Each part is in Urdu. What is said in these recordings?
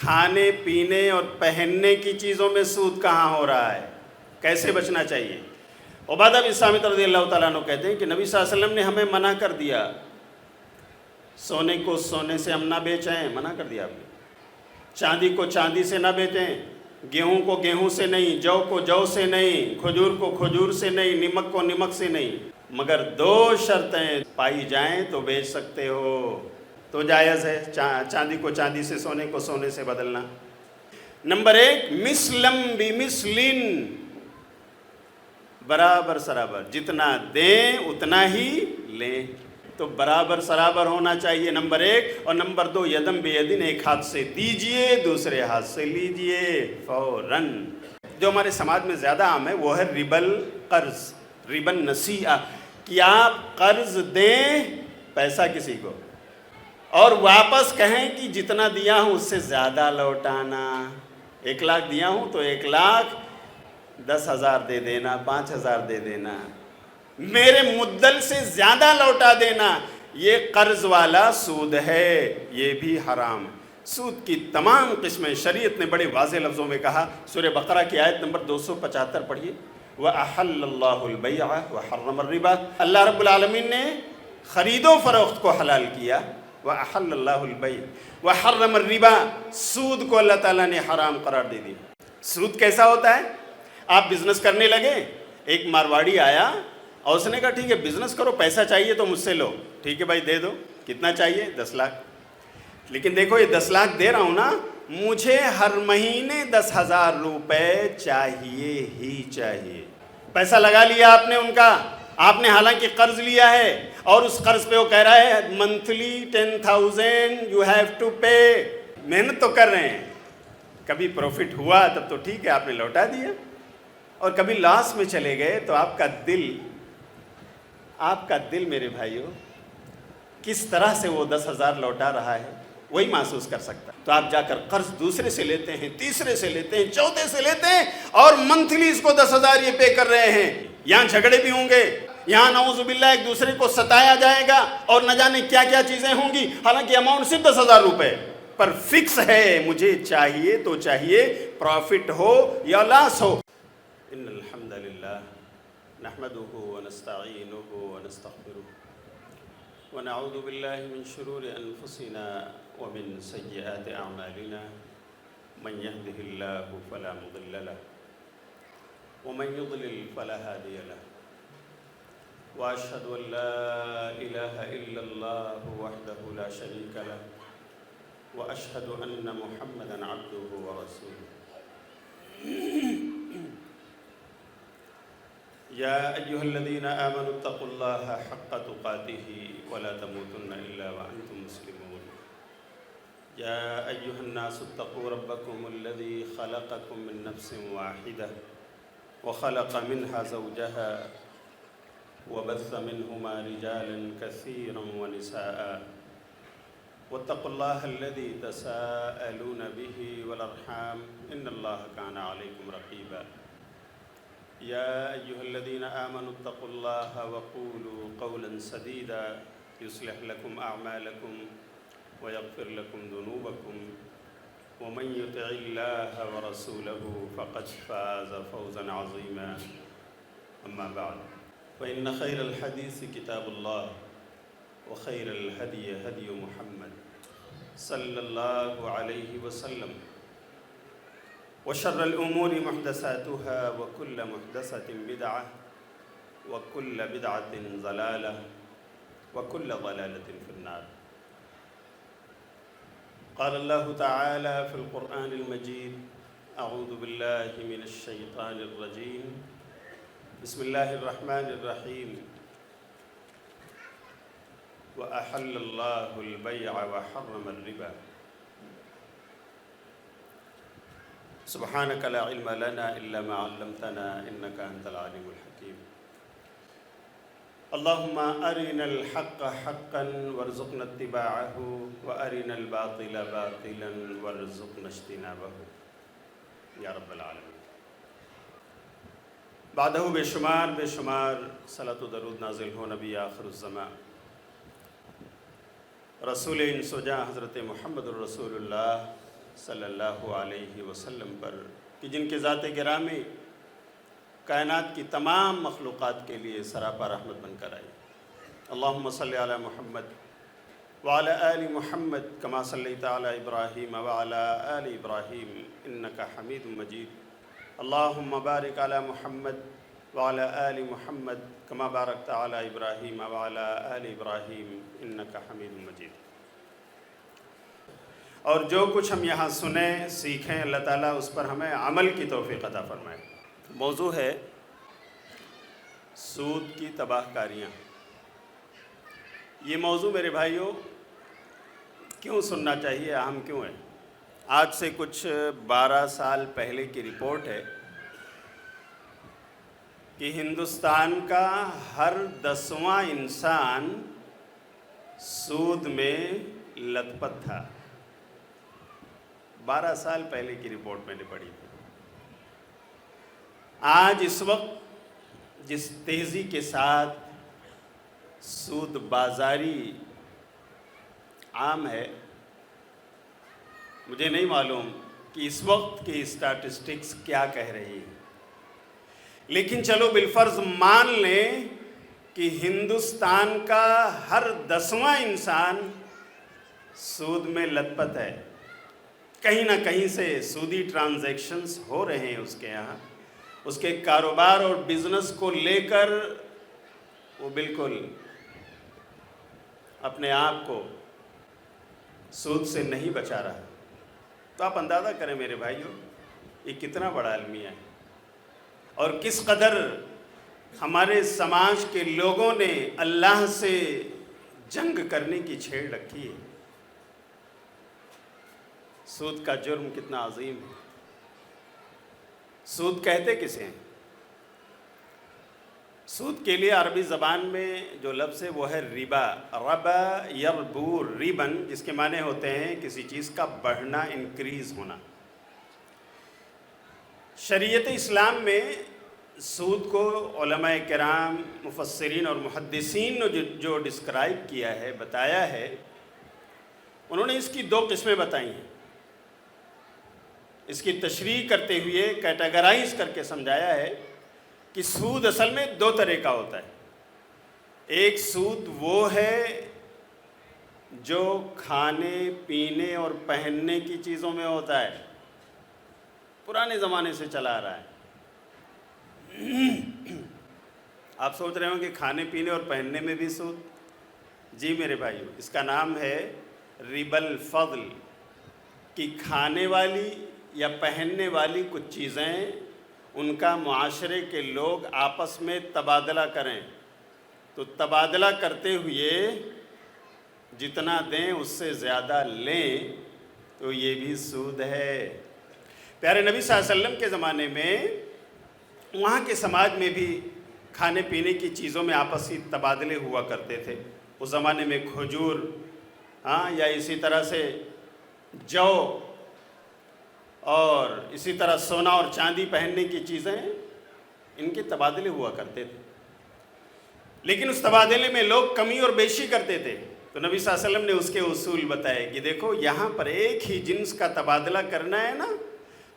کھانے پینے اور پہننے کی چیزوں میں سود کہاں ہو رہا ہے، کیسے بچنا چاہیے؟ عبادہ بن صامت رضی اللہ تعالیٰ عنہ کہتے ہیں کہ نبی صلی اللہ علیہ وسلم نے ہمیں منع کر دیا، سونے کو سونے سے ہم نہ بیچیں، منع کر دیا آپ نے، چاندی کو چاندی سے نہ بیچیں، گیہوں کو گیہوں سے نہیں، جو کو جو سے نہیں، کھجور کو کھجور سے نہیں، نمک کو نمک سے نہیں، مگر 2 شرطیں پائی جائیں تو بیچ سکتے ہو، تو جائز ہے چاندی کو چاندی سے، سونے کو سونے سے بدلنا۔ نمبر 1، مثلم بمثلن، برابر سرابر، جتنا دیں اتنا ہی لیں، تو برابر سرابر ہونا چاہیے، نمبر 1۔ اور نمبر 2، یدم بیدن، ایک ہاتھ سے دیجئے دوسرے ہاتھ سے لیجئے فوراً۔ جو ہمارے سماج میں زیادہ عام ہے وہ ہے ربل قرض، ربن نسیئہ، کہ آپ قرض دیں پیسہ کسی کو اور واپس کہیں کہ جتنا دیا ہوں اس سے زیادہ لوٹانا، 1 لاکھ دیا ہوں تو 1,10,000 دے دینا، 5,000 دے دینا، میرے مدل سے زیادہ لوٹا دینا، یہ قرض والا سود ہے، یہ بھی حرام۔ سود کی تمام قسمیں شریعت نے بڑے واضح لفظوں میں کہا۔ سورہ بقرہ کی آیت نمبر 275 پڑھیے، وَأَحَلَّ اللَّهُ الْبَيْعَ وَحَرَّمَ الرِّبَا، اللہ رب العالمین نے خرید و فروخت کو حلال کیا، وَأَحَلَّ اللَّهُ الْبَيْعَ وَحَرَّمَ الرِّبَا، سود کو اللہ تعالیٰ نے حرام قرار دے دیا۔ سود کیسا ہوتا ہے؟ آپ بزنس کرنے لگے، ایک مارواڑی آیا اور اس نے کہا ٹھیک ہے بزنس کرو، پیسہ چاہیے تو مجھ سے لو، ٹھیک ہے بھائی دے دو، کتنا چاہیے؟ 10 لاکھ، لیکن دیکھو یہ 10 لاکھ دے رہا ہوں نا، مجھے ہر مہینے 10,000 روپے چاہیے ہی چاہیے۔ پیسہ لگا لیا آپ نے ان کا، آپ نے حالانکہ قرض لیا ہے، اور اس قرض پہ وہ کہہ رہا ہے monthly 10,000 you have to pay, محنت تو کر رہے ہیں، کبھی پروفٹ ہوا تب تو ٹھیک ہے آپ نے لوٹا دیا، اور کبھی لاس میں چلے گئے تو آپ کا دل میرے بھائیوں کس طرح سے وہ 10,000 لوٹا رہا ہے وہی محسوس کر سکتا ہے۔ تو آپ جا کر قرض دوسرے سے لیتے ہیں، تیسرے سے لیتے ہیں، چوتھے سے لیتے ہیں، اور منتھلی اس کو 10,000 یہ پے کر رہے ہیں۔ یہاں جھگڑے بھی ہوں گے، یہاں نعوذ باللہ ایک دوسرے کو ستایا جائے گا، اور نہ جانے کیا کیا چیزیں ہوں گی، حالانکہ اماؤنٹ صرف 10,000 روپے پر فکس ہے، مجھے چاہیے تو چاہیے، پروفٹ ہو یا لاس ہو۔ ان الحمد للہ نحمده ونستعینه ونستغفره ونعوذ باللہ من شرور انفسنا ومن سیئات اعمالنا، من يهده الله فلا مضل له ومن يضلل فلا هادي له، واشهد ان لا اله الا الله وحده لا شريك له، واشهد ان محمدا عبده ورسوله۔ يا أيها الذين آمنوا اتقوا الله حق تقاته ولا تموتن إلا وأنتم مسلمون۔ يا أيها الناس اتقوا ربكم الذي خلقكم من نفس واحدة وخلق منها زوجها وبث منهما رجالا كثيرا ونساء، واتقوا الله الذي تساءلون به والأرحام إن الله كان عليكم رقيبا۔ يا أيها الذين آمنوا اتقوا الله وقولوا قولا سديدا يصلح لكم أعمالكم ويغفر لكم ذنوبكم، ومن يطع الله ورسوله فقد فاز فوزا عظيما، أما بعد فإن خير الحديث كتاب الله، وخير الهدي هدي محمد صلى الله عليه وسلم، وشر الأمور محدثاتها وكل محدثة بدعة وكل بدعة ضلالة وكل ضلالة في النار۔ قال الله تعالى في القرآن المجيد، أعوذ بالله من الشيطان الرجيم، بسم الله الرحمن الرحيم، وأحل الله البيع وحرم الربا، سبحانك لا علم لنا إلا ما علمتنا إنك أنت العليم الحكيم۔ اللهم أرنا الحق حقا وارزقنا اتباعه، وأرنا الباطل باطلا وارزقنا اجتنابه یا رب العالمین۔ بعدہ بے شمار صلاۃ و درود نازل ہو نبی آخر الزمان، رسول انسو جاں حضرت محمد الرسول اللہ صلی اللہ علیہ وسلم پر کہ جن کے ذات گرامی کائنات کی تمام مخلوقات کے لیے سراپا رحمت بن کر آئی۔ اللہم صلی علی محمد وعلی آل محمد کما صلیت علی ابراہیم وعلی آل ابراہیم انکا حمید مجید۔ اللہم بارک علی محمد وعلی آل محمد کما بارکت علی ابراہیم وعلی آل ابراہیم انکا حمید مجید۔ اور جو کچھ ہم یہاں سنیں سیکھیں، اللہ تعالیٰ اس پر ہمیں عمل کی توفیق عطا فرمائے۔ موضوع ہے سود کی تباہ کاریاں۔ یہ موضوع میرے بھائیوں کیوں سننا چاہیے، اہم کیوں ہے؟ آج سے کچھ 12 سال پہلے کی رپورٹ ہے کہ ہندوستان کا ہر 10واں انسان سود میں لت پت تھا۔ 12 سال پہلے کی رپورٹ میں نے پڑھی تھی۔ آج اس وقت جس تیزی کے ساتھ سود بازاری عام ہے، مجھے نہیں معلوم کہ اس وقت کی اسٹیٹسٹکس کیا کہہ رہی ہے، لیکن چلو بالفرض مان لیں کہ ہندوستان کا ہر 10واں انسان سود میں لت پت ہے، کہیں نہ کہیں سے سودی ٹرانزیکشنز ہو رہے ہیں اس کے یہاں، اس کے کاروبار اور بزنس کو لے کر وہ بالکل اپنے آپ کو سود سے نہیں بچا رہا۔ تو آپ اندازہ کریں میرے بھائیوں، یہ کتنا بڑا المیہ ہے اور کس قدر ہمارے سماج کے لوگوں نے اللہ سے جنگ کرنے کی چھیڑ رکھی ہے۔ سود کا جرم کتنا عظیم ہے۔ سود کہتے کسے ہیں؟ سود کے لیے عربی زبان میں جو لفظ ہے وہ ہے ربا، ربا یربو ریبن، جس کے معنی ہوتے ہیں کسی چیز کا بڑھنا، انکریز ہونا۔ شریعت اسلام میں سود کو علماء کرام، مفسرین اور محدثین نے جو ڈسکرائب کیا ہے، بتایا ہے، انہوں نے اس کی 2 قسمیں بتائی ہیں۔ اس کی تشریح کرتے ہوئے کیٹیگرائز کر کے سمجھایا ہے کہ سود اصل میں 2 طرح کا ہوتا ہے۔ ایک سود وہ ہے جو کھانے پینے اور پہننے کی چیزوں میں ہوتا ہے، پرانے زمانے سے چلا آ رہا ہے۔ آپ سوچ رہے ہوں کہ کھانے پینے اور پہننے میں بھی سود؟ جی میرے بھائیو، اس کا نام ہے ربا الفضل، کہ کھانے والی یا پہننے والی کچھ چیزیں ان کا معاشرے کے لوگ آپس میں تبادلہ کریں، تو تبادلہ کرتے ہوئے جتنا دیں اس سے زیادہ لیں، تو یہ بھی سود ہے۔ پیارے نبی صلی اللہ علیہ وسلم کے زمانے میں وہاں کے سماج میں بھی کھانے پینے کی چیزوں میں آپسی تبادلے ہوا کرتے تھے۔ اس زمانے میں کھجور، یا اسی طرح سے جو اور اسی طرح سونا اور چاندی پہننے کی چیزیں، ان کے تبادلے ہوا کرتے تھے، لیکن اس تبادلے میں لوگ کمی اور بیشی کرتے تھے۔ تو نبی صلی اللہ علیہ وسلم نے اس کے اصول بتائے کہ دیکھو یہاں پر ایک ہی جنس کا تبادلہ کرنا ہے نا،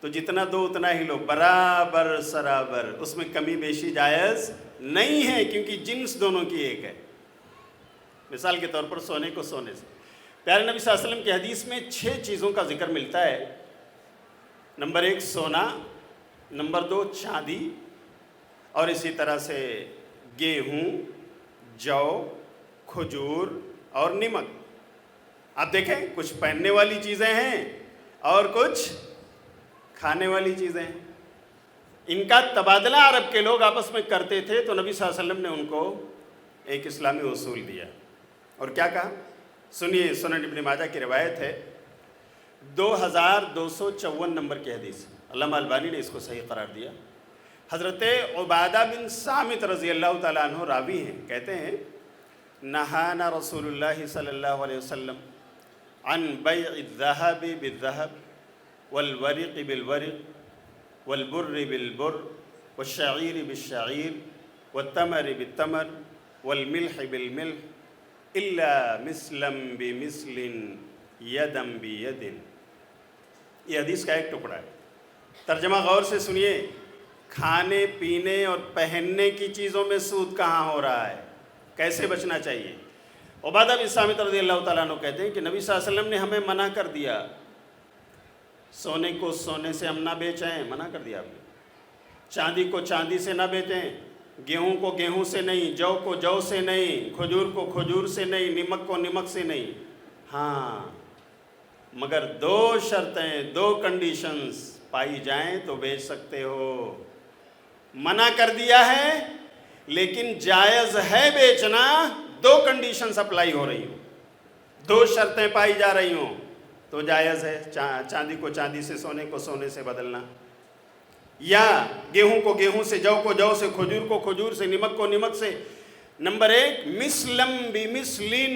تو جتنا دو اتنا ہی لو، برابر سرابر، اس میں کمی بیشی جائز نہیں ہے، کیونکہ جنس دونوں کی ایک ہے۔ مثال کے طور پر سونے کو سونے سے، پیارے نبی صلی اللہ علیہ وسلم کی حدیث میں 6 چیزوں کا ذکر ملتا ہے۔ نمبر 1 سونا، نمبر 2 چاندی، اور اسی طرح سے گیہوں، جو، کھجور اور نمک۔ آپ دیکھیں کچھ پہننے والی چیزیں ہیں اور کچھ کھانے والی چیزیں ہیں، ان کا تبادلہ عرب کے لوگ آپس میں کرتے تھے۔ تو نبی صلی اللہ علیہ وسلم نے ان کو ایک اسلامی اصول دیا، اور کیا کہا؟ سنیے، سنن ابن ماجہ کی روایت ہے، 2254 نمبر کی حدیث، علامہ البانی نے اس کو صحیح قرار دیا۔ حضرت عبادہ بن صامت رضی اللہ تعالیٰ عنہ راوی ہیں، کہتے ہیں نہانا رسول اللہ صلی اللہ علیہ وسلم عن بیع الذهب بالذهب والورق بالورق والبر بالبر والشعیر بالشعیر والتمر بالتمر والملح بالملح الا مثلا بمثل یدا بید۔ یہ حدیث کا ایک ٹکڑا ہے. ترجمہ غور سے سنیے. کھانے پینے اور پہننے کی چیزوں میں سود کہاں ہو رہا ہے؟ کیسے بچنا چاہیے؟ عبادہ بن صامت رضی اللہ تعالیٰ عنہ کہتے ہیں کہ نبی صلی اللہ علیہ وسلم نے ہمیں منع کر دیا. سونے کو سونے سے ہم نہ بیچیں، منع کر دیا آپ نے. چاندی کو چاندی سے نہ بیچیں، گیہوں کو گیہوں سے نہیں، جو کو جو سے نہیں، کھجور کو کھجور سے نہیں، نمک کو نمک سے نہیں. ہاں مگر 2 شرطیں، 2 کنڈیشنز پائی جائیں تو بیچ سکتے ہو. منع کر دیا ہے لیکن جائز ہے بیچنا. 2 کنڈیشنز اپلائی ہو رہی ہوں، 2 شرطیں پائی جا رہی ہوں تو جائز ہے. چاندی کو چاندی سے، سونے کو سونے سے بدلنا، یا گیہوں کو گیہوں سے، جو کو جو سے، کھجور کو کھجور سے، نمک کو نمک سے. نمبر 1 مثلم بمثلن،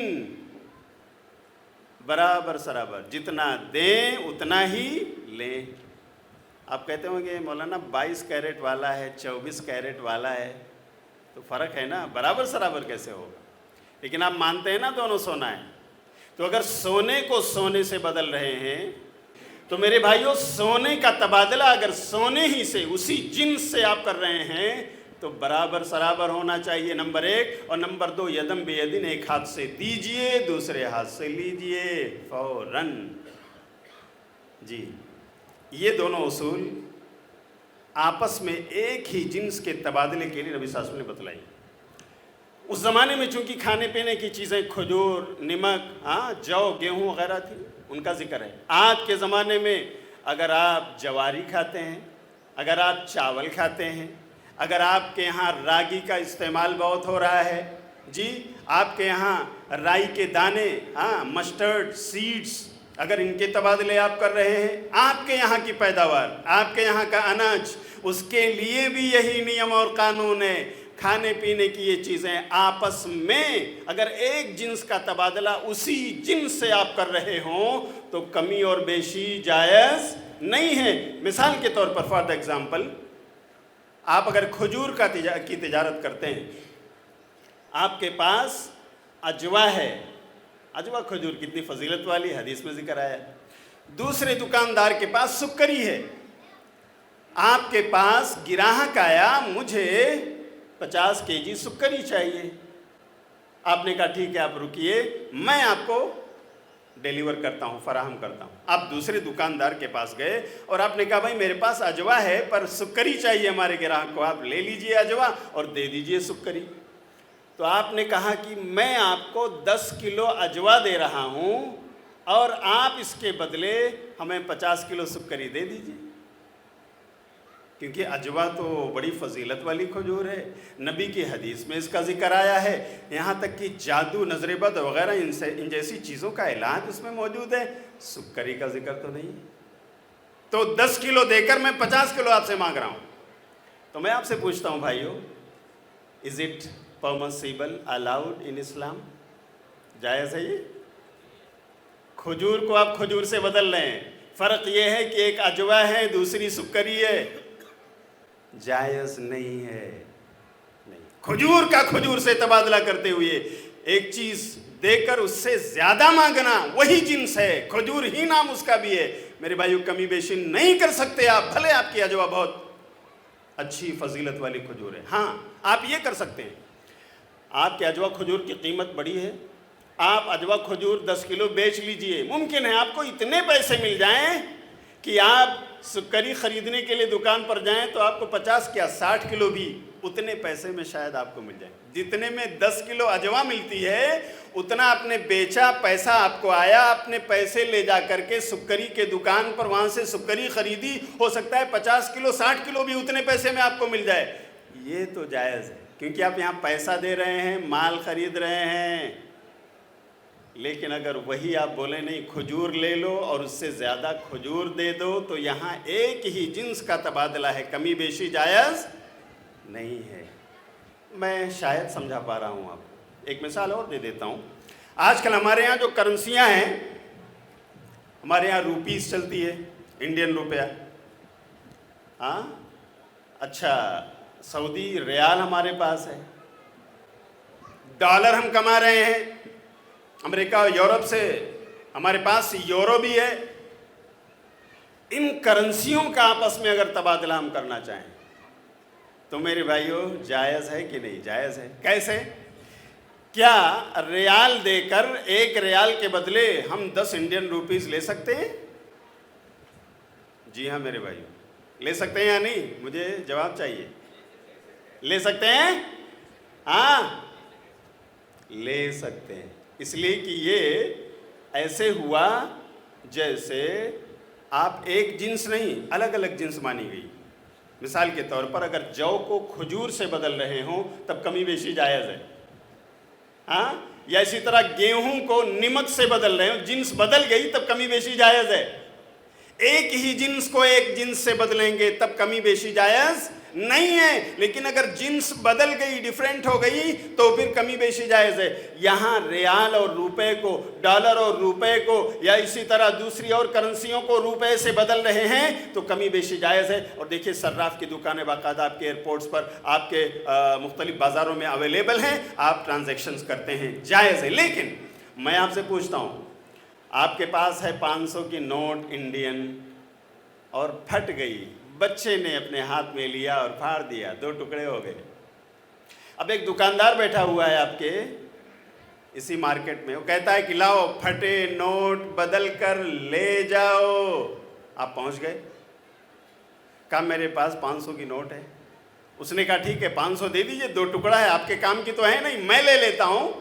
برابر سرابر، جتنا دیں اتنا ہی لیں. آپ کہتے ہوں گے مولانا 22 کیرٹ والا ہے، 24 کیرٹ والا ہے، تو فرق ہے نا، برابر سرابر کیسے ہوگا؟ لیکن آپ مانتے ہیں نا دونوں سونا ہے. تو اگر سونے کو سونے سے بدل رہے ہیں تو میرے بھائیوں سونے کا تبادلہ اگر سونے ہی سے، اسی جنس سے آپ کر رہے ہیں تو برابر سرابر ہونا چاہیے. نمبر 1. اور نمبر 2 یدم بیدن، ایک ہاتھ سے دیجئے دوسرے ہاتھ سے لیجئے فوراً. جی یہ دونوں اصول آپس میں ایک ہی جنس کے تبادلے کے لیے نبی صلی اللہ علیہ وسلم نے بتلائی. اس زمانے میں چونکہ کھانے پینے کی چیزیں کھجور، نمک، جو، گیہوں وغیرہ تھی، ان کا ذکر ہے. آج کے زمانے میں اگر آپ جواری کھاتے ہیں، اگر آپ چاول کھاتے ہیں، اگر آپ کے یہاں راگی کا استعمال بہت ہو رہا ہے، جی آپ کے یہاں رائی کے دانے، مسٹرڈ سیڈز، اگر ان کے تبادلے آپ کر رہے ہیں، آپ کے یہاں کی پیداوار، آپ کے یہاں کا اناج، اس کے لیے بھی یہی نیم اور قانون ہے. کھانے پینے کی یہ چیزیں آپس میں اگر ایک جنس کا تبادلہ اسی جنس سے آپ کر رہے ہوں تو کمی اور بیشی جائز نہیں ہے. مثال کے طور پر فار ایگزامپل، آپ اگر کھجور کی تجارت کرتے ہیں، آپ کے پاس اجوا ہے، اجوا کھجور کتنی فضیلت والی، حدیث میں ذکر آیا ہے. دوسرے دکاندار کے پاس سکری ہے، آپ کے پاس گراہک آیا، مجھے 50 kg سکری چاہیے. آپ نے کہا ٹھیک ہے آپ رکیے، میں آپ کو ڈیلیور کرتا ہوں، فراہم کرتا ہوں. آپ دوسرے دکاندار کے پاس گئے اور آپ نے کہا بھائی میرے پاس اجوا ہے پر سکری چاہیے ہمارے گراہک کو، آپ لے لیجئے اجوا اور دے دیجئے سکری. تو آپ نے کہا کہ میں آپ کو 10 کلو اجوا دے رہا ہوں اور آپ اس کے بدلے ہمیں 50 کلو سکری دے دیجئے، کیونکہ اجوا تو بڑی فضیلت والی کھجور ہے. نبی کی حدیث میں اس کا ذکر آیا ہے، یہاں تک کہ جادو، نظر بد وغیرہ ان جیسی چیزوں کا علاج اس میں موجود ہے، سکری کا ذکر تو نہیں. تو 10 کلو دے کر میں 50 کلو آپ سے مانگ رہا ہوں. تو میں آپ سے پوچھتا ہوں بھائیو، is it permissible, allowed in Islam? جائز ہے یہ؟ کھجور کو آپ کھجور سے بدل رہے ہیں، فرق یہ ہے کہ ایک اجوا ہے دوسری سکری ہے، جائز نہیں ہے. نہیں، کھجور کا کھجور سے تبادلہ کرتے ہوئے ایک چیز دے کر اس سے زیادہ مانگنا، وہی جنس ہے، کھجور ہی نام اس کا بھی ہے. میرے بھائیو کمی بیشی نہیں کر سکتے آپ، بھلے آپ کی اجوا بہت اچھی فضیلت والی کھجور ہے. ہاں آپ یہ کر سکتے ہیں، آپ کے اجوا کھجور کی قیمت بڑی ہے، آپ اجوا کھجور 10 کلو بیچ لیجئے. ممکن ہے آپ کو اتنے پیسے مل جائیں کہ آپ سکری خریدنے کے لیے دکان پر جائیں تو آپ کو 50 کیا 60 کلو بھی اتنے پیسے میں شاید آپ کو مل جائے. جتنے میں 10 کلو اجوا ملتی ہے اتنا آپ نے بیچا، پیسہ آپ کو آیا، اپنے پیسے لے جا کر کے سکری کے دکان پر وہاں سے سکری خریدی، ہو سکتا ہے 50 کلو 60 کلو بھی اتنے پیسے میں آپ کو مل جائے. یہ تو جائز ہے کیونکہ آپ یہاں پیسہ دے رہے ہیں، مال خرید رہے ہیں. لیکن اگر وہی آپ بولیں نہیں کھجور لے لو اور اس سے زیادہ کھجور دے دو تو یہاں ایک ہی جنس کا تبادلہ ہے، کمی بیشی جائز نہیں ہے. میں شاید سمجھا پا رہا ہوں آپ کو. ایک مثال اور دے دیتا ہوں. آج کل ہمارے یہاں جو کرنسیاں ہیں، ہمارے یہاں روپیز چلتی ہے، انڈین روپیہ، ہاں اچھا سعودی ریال ہمارے پاس ہے، ڈالر ہم کما رہے ہیں، امریکہ اور یورپ سے ہمارے پاس یورو بھی ہے. ان کرنسیوں کا آپس میں اگر تبادلہ ہم کرنا چاہیں تو میرے بھائیوں جائز ہے کہ نہیں؟ جائز ہے۔ کیسے؟ کیا ریال دے کر 1 ریال کے بدلے ہم 10 انڈین روپیز لے سکتے ہیں؟ جی ہاں میرے بھائیوں، لے سکتے ہیں یا نہیں؟ مجھے جواب چاہیے۔ لے سکتے ہیں؟ ہاں لے سکتے ہیں، اس لیے کہ یہ ایسے ہوا جیسے آپ ایک جنس نہیں، الگ الگ جنس مانی گئی۔ مثال کے طور پر اگر جو کو کھجور سے بدل رہے ہوں تب کمی بیشی جائز ہے، ہاں، یا اسی طرح گیہوں کو نمک سے بدل رہے ہوں، جنس بدل گئی تب کمی بیشی جائز ہے۔ ایک ہی جنس کو ایک جنس سے بدلیں گے تب کمی بیشی جائز نہیں ہے، لیکن اگر جنس بدل گئی، ڈیفرنٹ ہو گئی تو پھر کمی بیشی جائز ہے۔ یہاں ریال اور روپے کو، ڈالر اور روپے کو، یا اسی طرح دوسری اور کرنسیوں کو روپے سے بدل رہے ہیں تو کمی بیشی جائز ہے۔ اور دیکھیے صراف کی دکانیں باقاعدہ آپ کے ایئرپورٹس پر، آپ کے مختلف بازاروں میں اویلیبل ہیں، آپ ٹرانزیکشنز کرتے ہیں، جائز ہے۔ لیکن میں آپ سے پوچھتا ہوں، آپ کے پاس ہے 500 کی نوٹ انڈین اور پھٹ گئی، بچے نے اپنے ہاتھ میں لیا اور پھاڑ دیا، 2 ٹکڑے ہو گئے۔ اب ایک دکاندار بیٹھا ہوا ہے آپ کے اسی مارکیٹ میں، وہ کہتا ہے کہ لاؤ پھٹے نوٹ بدل کر لے جاؤ۔ آپ پہنچ گئے، کہا میرے پاس 500 کی نوٹ ہے۔ اس نے کہا ٹھیک ہے 500 دے دیجئے، 2 ٹکڑا ہے، آپ کے کام کی تو ہے نہیں، میں لے لیتا ہوں،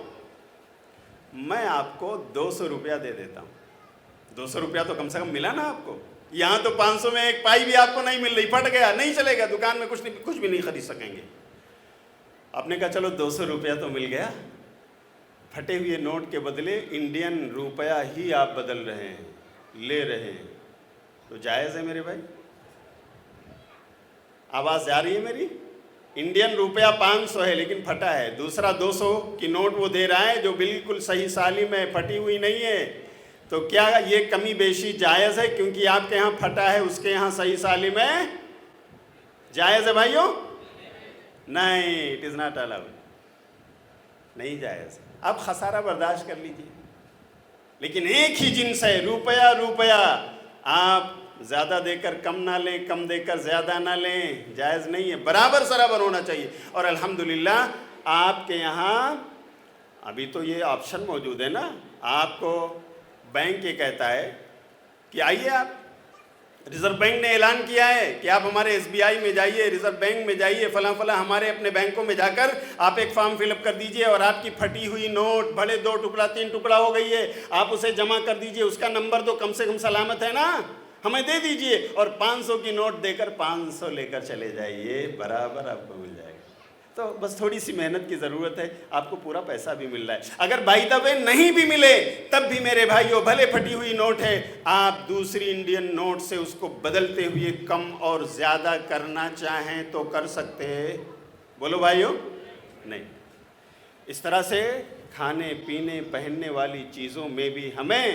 میں آپ کو 200 روپیہ دے دیتا ہوں۔ 200 روپیہ تو کم سے کم ملا نا آپ کو؟ یہاں تو 500 میں 1 پائی بھی آپ کو نہیں مل رہی، پھٹ گیا، نہیں چلے گا، دکان میں کچھ بھی نہیں خرید سکیں گے۔ آپ نے کہا چلو 200 روپیہ تو مل گیا، پھٹے ہوئے نوٹ کے بدلے انڈین روپیہ ہی آپ بدل رہے ہیں، لے رہے ہیں، تو جائز ہے میرے بھائی؟ آواز جا رہی ہے میری؟ انڈین روپیہ 500 ہے لیکن پھٹا ہے، دوسرا 200 کی نوٹ وہ دے رہا ہے جو بالکل صحیح سالم ہے، پھٹی ہوئی نہیں ہے، تو کیا یہ کمی بیشی جائز ہے؟ کیونکہ آپ کے ہاں پھٹا ہے، اس کے یہاں صحیح سالم ہے، جائز ہے بھائیوں؟ نہیں، اٹ از ناٹ الاؤڈ، نہیں جائز۔ آپ خسارہ برداشت کر لیجئے، لیکن ایک ہی جنس ہے، روپیہ، آپ زیادہ دے کر کم نہ لیں، کم دے کر زیادہ نہ لیں، جائز نہیں ہے، برابر سرابر ہونا چاہیے۔ اور الحمدللہ آپ کے یہاں ابھی تو یہ آپشن موجود ہے نا، آپ کو بینک یہ کہتا ہے کہ آئیے، آپ ریزرو بینک نے اعلان کیا ہے کہ آپ ہمارے SBI میں جائیے، ریزرو بینک میں جائیے، فلاں ہمارے اپنے بینکوں میں جا کر آپ ایک فارم فل اپ کر دیجئے اور آپ کی پھٹی ہوئی نوٹ بھلے 2 ٹکڑا 3 ٹکڑا ہو گئی ہے، آپ اسے جمع کر دیجئے، اس کا نمبر تو کم سے کم سلامت ہے نا، ہمیں دے دیجئے، اور 500 کی نوٹ دے کر 500 لے کر چلے جائیے، برابر آپ کو مل جائے گا۔ تو بس تھوڑی سی محنت کی ضرورت ہے، آپ کو پورا پیسہ بھی مل رہا ہے۔ اگر بائی دا وے نہیں بھی ملے تب بھی میرے بھائیوں، بھلے پھٹی ہوئی نوٹ ہے، آپ دوسری انڈین نوٹ سے اس کو بدلتے ہوئے کم اور زیادہ کرنا چاہیں تو کر سکتے ہیں، بولو بھائیوں؟ نہیں۔ اس طرح سے کھانے پینے پہننے والی چیزوں میں بھی ہمیں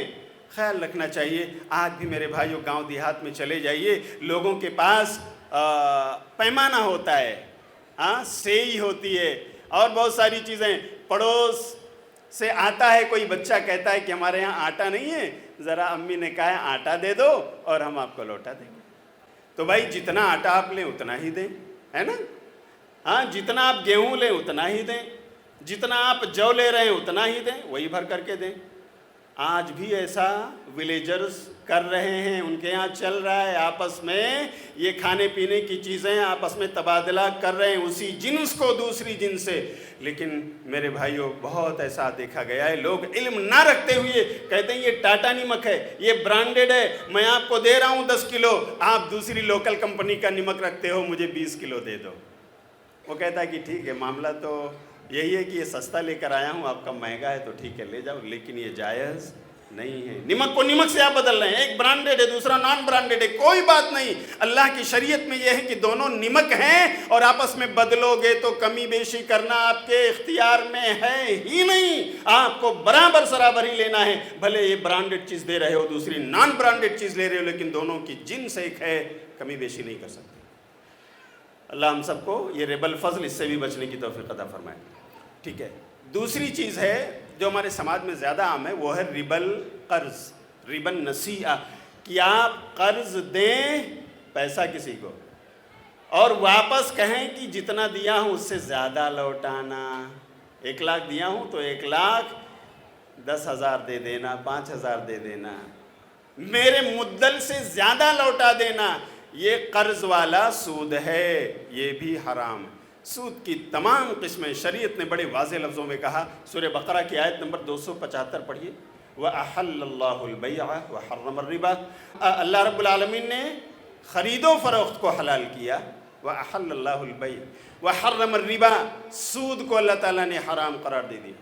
خیال رکھنا چاہیے۔ آج بھی میرے بھائیوں گاؤں دیہات میں چلے جائیے، لوگوں کے پاس پیمانہ ہوتا ہے، سیئی ہوتی ہے اور بہت ساری چیزیں، پڑوس سے آتا ہے کوئی بچہ کہتا ہے کہ ہمارے یہاں آٹا نہیں ہے، ذرا امی نے کہا ہے آٹا دے دو اور ہم آپ کو لوٹا دیں گے۔ تو بھائی جتنا آٹا آپ لیں اتنا ہی دیں، ہے نا؟ جتنا آپ گیہوں لیں اتنا ہی دیں، جتنا آپ جو لے رہے ہیں اتنا ہی دیں، وہی بھر کر کے دیں۔ آج بھی ایسا ولیجرز کر رہے ہیں، ان کے یہاں چل رہا ہے، آپس میں یہ کھانے پینے کی چیزیں آپس میں تبادلہ کر رہے ہیں، اسی جنس کو دوسری جنس سے۔ لیکن میرے بھائیوں بہت ایسا دیکھا گیا ہے، لوگ علم نہ رکھتے ہوئے کہتے ہیں یہ ٹاٹا نمک ہے، یہ برانڈڈ ہے، میں آپ کو دے رہا ہوں 10 کلو، آپ دوسری لوکل کمپنی کا نمک رکھتے ہو، مجھے 20 کلو دے دو۔ وہ کہتا ہے کہ ٹھیک ہے، معاملہ تو یہی ہے کہ یہ سستا لے کر آیا ہوں، آپ کا مہنگا ہے تو ٹھیک ہے لے جاؤ، لیکن یہ جائز نہیں ہے۔ نمک کو نمک سے آپ بدل رہے ہیں، ایک برانڈڈ ہے دوسرا نان برانڈڈ ہے، کوئی بات نہیں، اللہ کی شریعت میں یہ ہے کہ دونوں نمک ہیں اور آپس میں بدلو گے تو کمی بیشی کرنا آپ کے اختیار میں ہے ہی نہیں، آپ کو برابر سرابر ہی لینا ہے، بھلے یہ برانڈڈ چیز دے رہے ہو دوسری نان برانڈڈ چیز لے رہے ہو، لیکن دونوں کی جنس ایک ہے، کمی بیشی نہیں کر سکتے۔ اللہ ہم سب کو یہ ربا الفضل اس سے بھی بچنے کی توفیق عطا فرمائے۔ ٹھیک ہے، دوسری چیز ہے جو ہمارے سماج میں زیادہ عام ہے، وہ ہے ربا القرض، ربا النسیئہ۔ کہ آپ قرض دیں پیسہ کسی کو اور واپس کہیں کہ جتنا دیا ہوں اس سے زیادہ لوٹانا. 1,00,000 دیا ہوں تو 1,10,000 دے دینا, 5,000 دے دینا, میرے مدل سے زیادہ لوٹا دینا. یہ قرض والا سود ہے, یہ بھی حرام. سود کی تمام قسمیں شریعت نے بڑے واضح لفظوں میں کہا. سورہ بقرہ کی آیت نمبر 275 پڑھیے. وَأَحَلَّ اللَّهُ الْبَيْعَ وَحَرَّمَ الرِّبَا. اللہ رب العالمین نے خرید و فروخت کو حلال کیا. وَأَحَلَّ اللَّهُ الْبَيْعَ وَحَرَّمَ الرِّبَا. سود کو اللہ تعالیٰ نے حرام قرار دے دیا.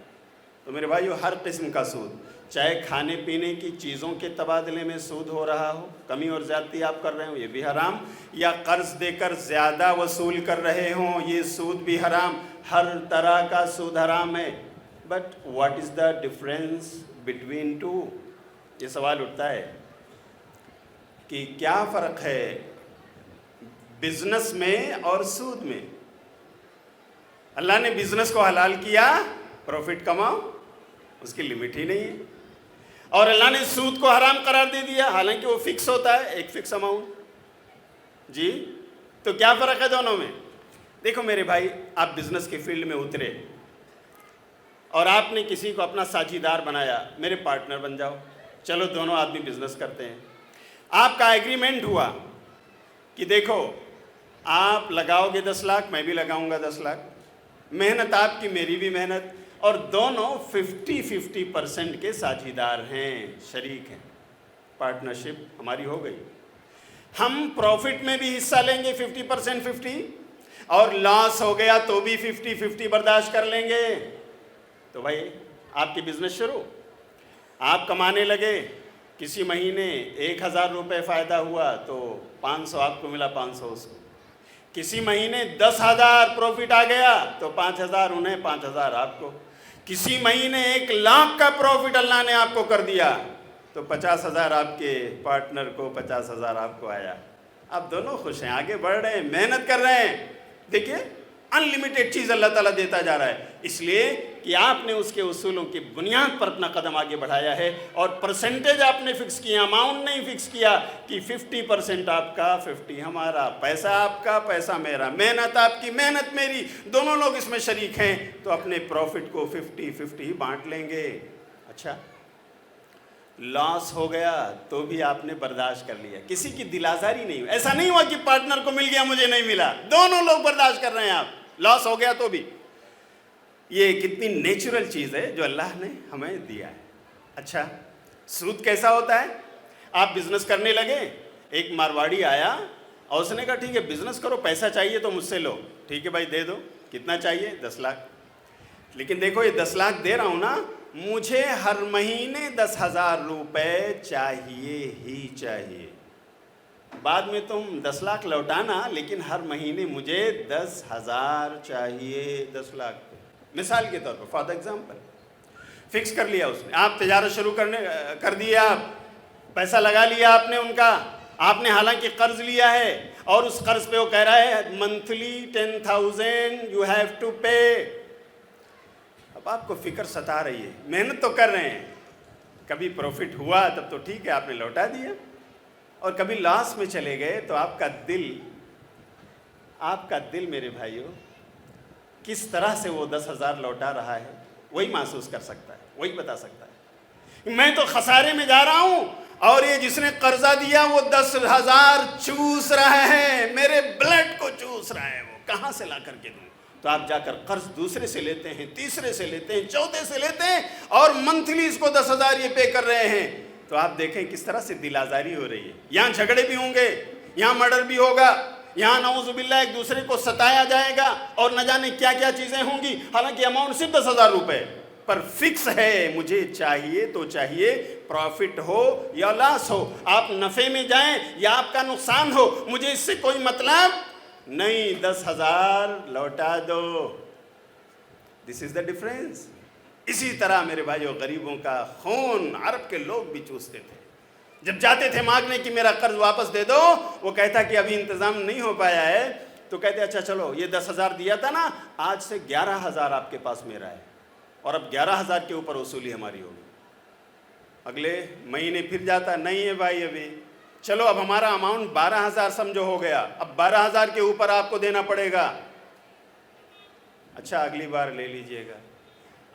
تو میرے بھائیو, ہر قسم کا سود, چاہے کھانے پینے کی چیزوں کے تبادلے میں سود ہو رہا ہو, کمی اور زیادتی آپ کر رہے ہوں, یہ بھی حرام. یا قرض دے کر زیادہ وصول کر رہے ہوں, یہ سود بھی حرام. ہر طرح کا سود حرام ہے. But what is the difference between two? یہ سوال اٹھتا ہے کہ کیا فرق ہے بزنس میں اور سود میں؟ اللہ نے بزنس کو حلال کیا, پروفٹ کماؤ, اس کی لمٹ ہی نہیں ہے. اور اللہ نے سود کو حرام قرار دے دیا, حالانکہ وہ فکس ہوتا ہے, ایک فکس اماؤنٹ. جی, تو کیا فرق ہے دونوں میں؟ دیکھو میرے بھائی, آپ بزنس کے فیلڈ میں اترے اور آپ نے کسی کو اپنا ساجھیدار بنایا, میرے پارٹنر بن جاؤ, چلو دونوں آدمی بزنس کرتے ہیں. آپ کا ایگریمنٹ ہوا کہ دیکھو آپ لگاؤ گے 10 لاکھ, میں بھی لگاؤں گا 10 لاکھ, محنت آپ کی میری بھی محنت, اور دونوں 50-50% کے ساجھیدار ہیں, شریک ہیں. پارٹنرشپ ہماری ہو گئی. ہم پروفٹ میں بھی حصہ لیں گے 50% 50, اور لاس ہو گیا تو بھی 50-50 برداشت کر لیں گے. تو بھائی آپ کی بزنس شروع, آپ کمانے لگے, کسی مہینے 1,000 روپے فائدہ ہوا تو 500 آپ کو ملا, 500 اس کو. کسی مہینے 10,000 پروفٹ آ گیا تو 5,000 انہیں, 5,000 آپ کو. کسی مہینے 1,00,000 کا پروفٹ اللہ نے آپ کو کر دیا تو 50,000 آپ کے پارٹنر کو, 50,000 آپ کو آیا. آپ دونوں خوش ہیں, آگے بڑھ رہے ہیں, محنت کر رہے ہیں. دیکھیے انلمیٹڈ چیز اللہ تعالیٰ دیتا جا رہا ہے, اس لیے کہ آپ نے اس کے اصولوں کی بنیاد پر اپنا قدم آگے بڑھایا ہے. اور پرسنٹیج آپ نے فکس کیا, اماؤنٹ نہیں فکس کیا کہ 50% آپ کا, 50 ہمارا. پیسہ آپ کا, پیسہ میرا, محنت آپ کی, محنت میری, دونوں لوگ اس میں شریک ہیں, تو اپنے پروفٹ کو 50-50 بانٹ لیں گے. اچھا, لاس ہو گیا تو بھی آپ نے برداشت کر لیا, کسی کی دل آزاری نہیں ہوئی. ایسا نہیں ہوا کہ پارٹنر کو مل گیا مجھے نہیں ملا, دونوں لوگ برداشت کر رہے ہیں. آپ لاس ہو گیا تو بھی. یہ کتنی نیچرل چیز ہے جو اللہ نے ہمیں دیا ہے. اچھا, سود کیسا ہوتا ہے؟ آپ بزنس کرنے لگے, ایک مارواڑی آیا اور اس نے کہا ٹھیک ہے بزنس کرو, پیسہ چاہیے تو مجھ سے لو. ٹھیک ہے بھائی دے دو, کتنا چاہیے؟ 10 لاکھ. لیکن دیکھو یہ 10 لاکھ دے رہا ہوں نا, مجھے ہر مہینے 10,000 روپے چاہیے ہی چاہیے. بعد میں تم 10 لاکھ لوٹانا, لیکن ہر مہینے مجھے 10,000 چاہیے. 10 لاکھ مثال کے طور پر, فار ایگزامپل, فکس کر لیا اس نے. آپ تجارت شروع کر دیا, آپ پیسہ لگا لیا آپ نے ان کا, آپ نے حالانکہ قرض لیا ہے, اور اس قرض پہ وہ کہہ رہا ہے monthly 10,000 you have to pay. اب آپ کو فکر ستا رہی ہے, محنت تو کر رہے ہیں, کبھی پروفٹ ہوا تب تو ٹھیک ہے آپ نے لوٹا دیا, اور کبھی لاس میں چلے گئے تو آپ کا دل میرے بھائیو کس طرح سے وہ 10,000 لوٹا رہا ہے وہی محسوس کر سکتا ہے, وہی بتا سکتا ہے. میں تو خسارے میں جا رہا ہوں, اور یہ جس نے قرضہ دیا وہ 10,000 چوس رہا ہے, میرے بلڈ کو چوس رہا ہے, وہ کہاں سے لا کر کے دوں؟ تو آپ جا کر قرض دوسرے سے لیتے ہیں, تیسرے سے لیتے ہیں, چوتھے سے لیتے ہیں, اور منتھلی اس کو 10,000 یہ پے کر رہے ہیں. تو آپ دیکھیں کس طرح سے دل آزاری ہو رہی ہے. یہاں جھگڑے بھی ہوں گے, یہاں مرڈر بھی ہوگا, یہاں نعوذ باللہ ایک دوسرے کو ستایا جائے گا, اور نہ جانے کیا کیا چیزیں ہوں گی. حالانکہ اماؤنٹ صرف 10,000 روپے پر فکس ہے, مجھے چاہیے تو چاہیے, پروفٹ ہو یا لاس ہو, آپ نفع میں جائیں یا آپ کا نقصان ہو, مجھے اس سے کوئی مطلب نہیں, 10,000 لوٹا دو. دس از دا ڈفرینس. اسی طرح میرے بھائیو غریبوں کا خون عرب کے لوگ بھی چوستے تھے. جب جاتے تھے مانگنے کہ میرا قرض واپس دے دو, وہ کہتا کہ ابھی انتظام نہیں ہو پایا ہے, تو کہتے اچھا چلو یہ 10,000 دیا تھا نا, آج سے 11,000 آپ کے پاس میرا ہے, اور اب 11,000 کے اوپر وصولی ہماری ہوگی. اگلے مہینے پھر جاتا, نہیں ہے بھائی ابھی چلو اب ہمارا اماؤنٹ 12,000 سمجھو ہو گیا، اب 12,000 کے اوپر آپ کو دینا پڑے گا. اچھا اگلی بار لے لیجئے گا.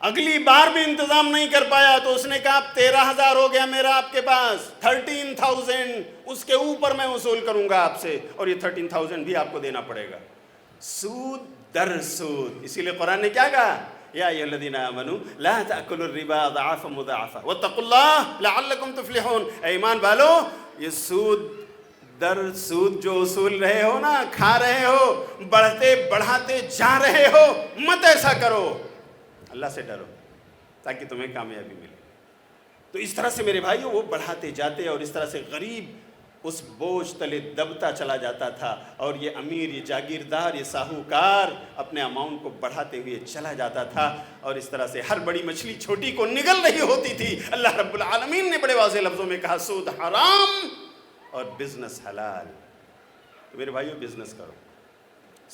اگلی بار بھی انتظام نہیں کر پایا تو اس نے کہا اب 13,000 ہو گیا میرا آپ کے پاس، 13,000 اس کے اوپر میں وصول کروں گا آپ سے، اور یہ 13,000 بھی آپ کو دینا پڑے گا. سود در سود. اسی لیے قرآن نے کیا کہا؟ یا ایھا الذین آمنوا لا تأکلوا الربا اضعافا مضاعفا واتقوا اللہ لعلکم تفلحون. اے ایمان والو، یہ سود در سود جو اصول رہے ہو نا، کھا رہے ہو، بڑھتے بڑھاتے جا رہے ہو، مت ایسا کرو. اللہ سے ڈرو تاکہ تمہیں کامیابی ملے. تو اس طرح سے میرے بھائیو وہ بڑھاتے جاتے اور اس طرح سے غریب اس بوجھ تلے دبتا چلا جاتا تھا، اور یہ امیر، یہ جاگیردار، یہ ساہوکار اپنے اماؤنٹ کو بڑھاتے ہوئے چلا جاتا تھا، اور اس طرح سے ہر بڑی مچھلی چھوٹی کو نگل رہی ہوتی تھی. اللہ رب العالمین نے بڑے واضح لفظوں میں کہا سود حرام اور بزنس حلال. تو میرے بھائیو بزنس کرو،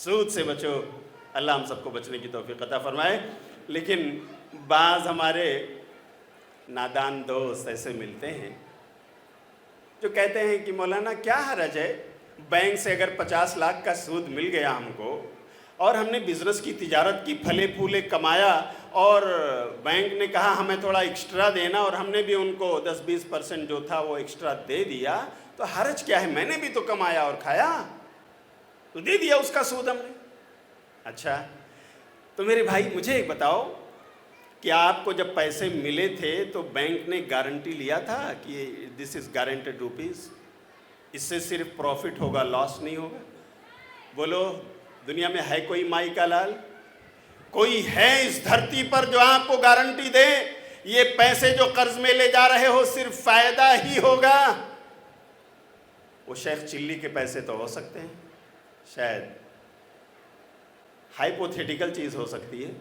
سود سے بچو. اللہ ہم سب کو بچنے کی توفیق عطا فرمائے. لیکن بعض ہمارے نادان دوست ایسے ملتے ہیں جو کہتے ہیں کہ مولانا کیا حرج ہے، بینک سے اگر 50 لاکھ کا سود مل گیا ہم کو، اور ہم نے بزنس کی تجارت کی، پھلے پھولے کمایا، اور بینک نے کہا ہمیں تھوڑا ایکسٹرا دینا، اور ہم نے بھی ان کو 10-20% جو تھا وہ ایکسٹرا دے دیا، تو حرج کیا ہے؟ میں نے بھی تو کمایا اور کھایا، تو دے دیا اس کا سود ہم نے. اچھا تو میرے بھائی مجھے ایک بتاؤ کہ آپ کو جب پیسے ملے تھے تو بینک نے گارنٹی لیا تھا کہ دس از گارنٹیڈ روپیز، اس سے صرف پروفٹ ہوگا، لاس نہیں ہوگا؟ بولو دنیا میں ہے کوئی مائی کا لال؟ کوئی ہے اس دھرتی پر جو آپ کو گارنٹی دے یہ پیسے جو قرض میں لے جا رہے ہو صرف فائدہ ہی ہوگا؟ وہ شیخ چلی کے پیسے تو ہو سکتے ہیں، شاید ہائپوتھیٹیکل چیز ہو سکتی ہے،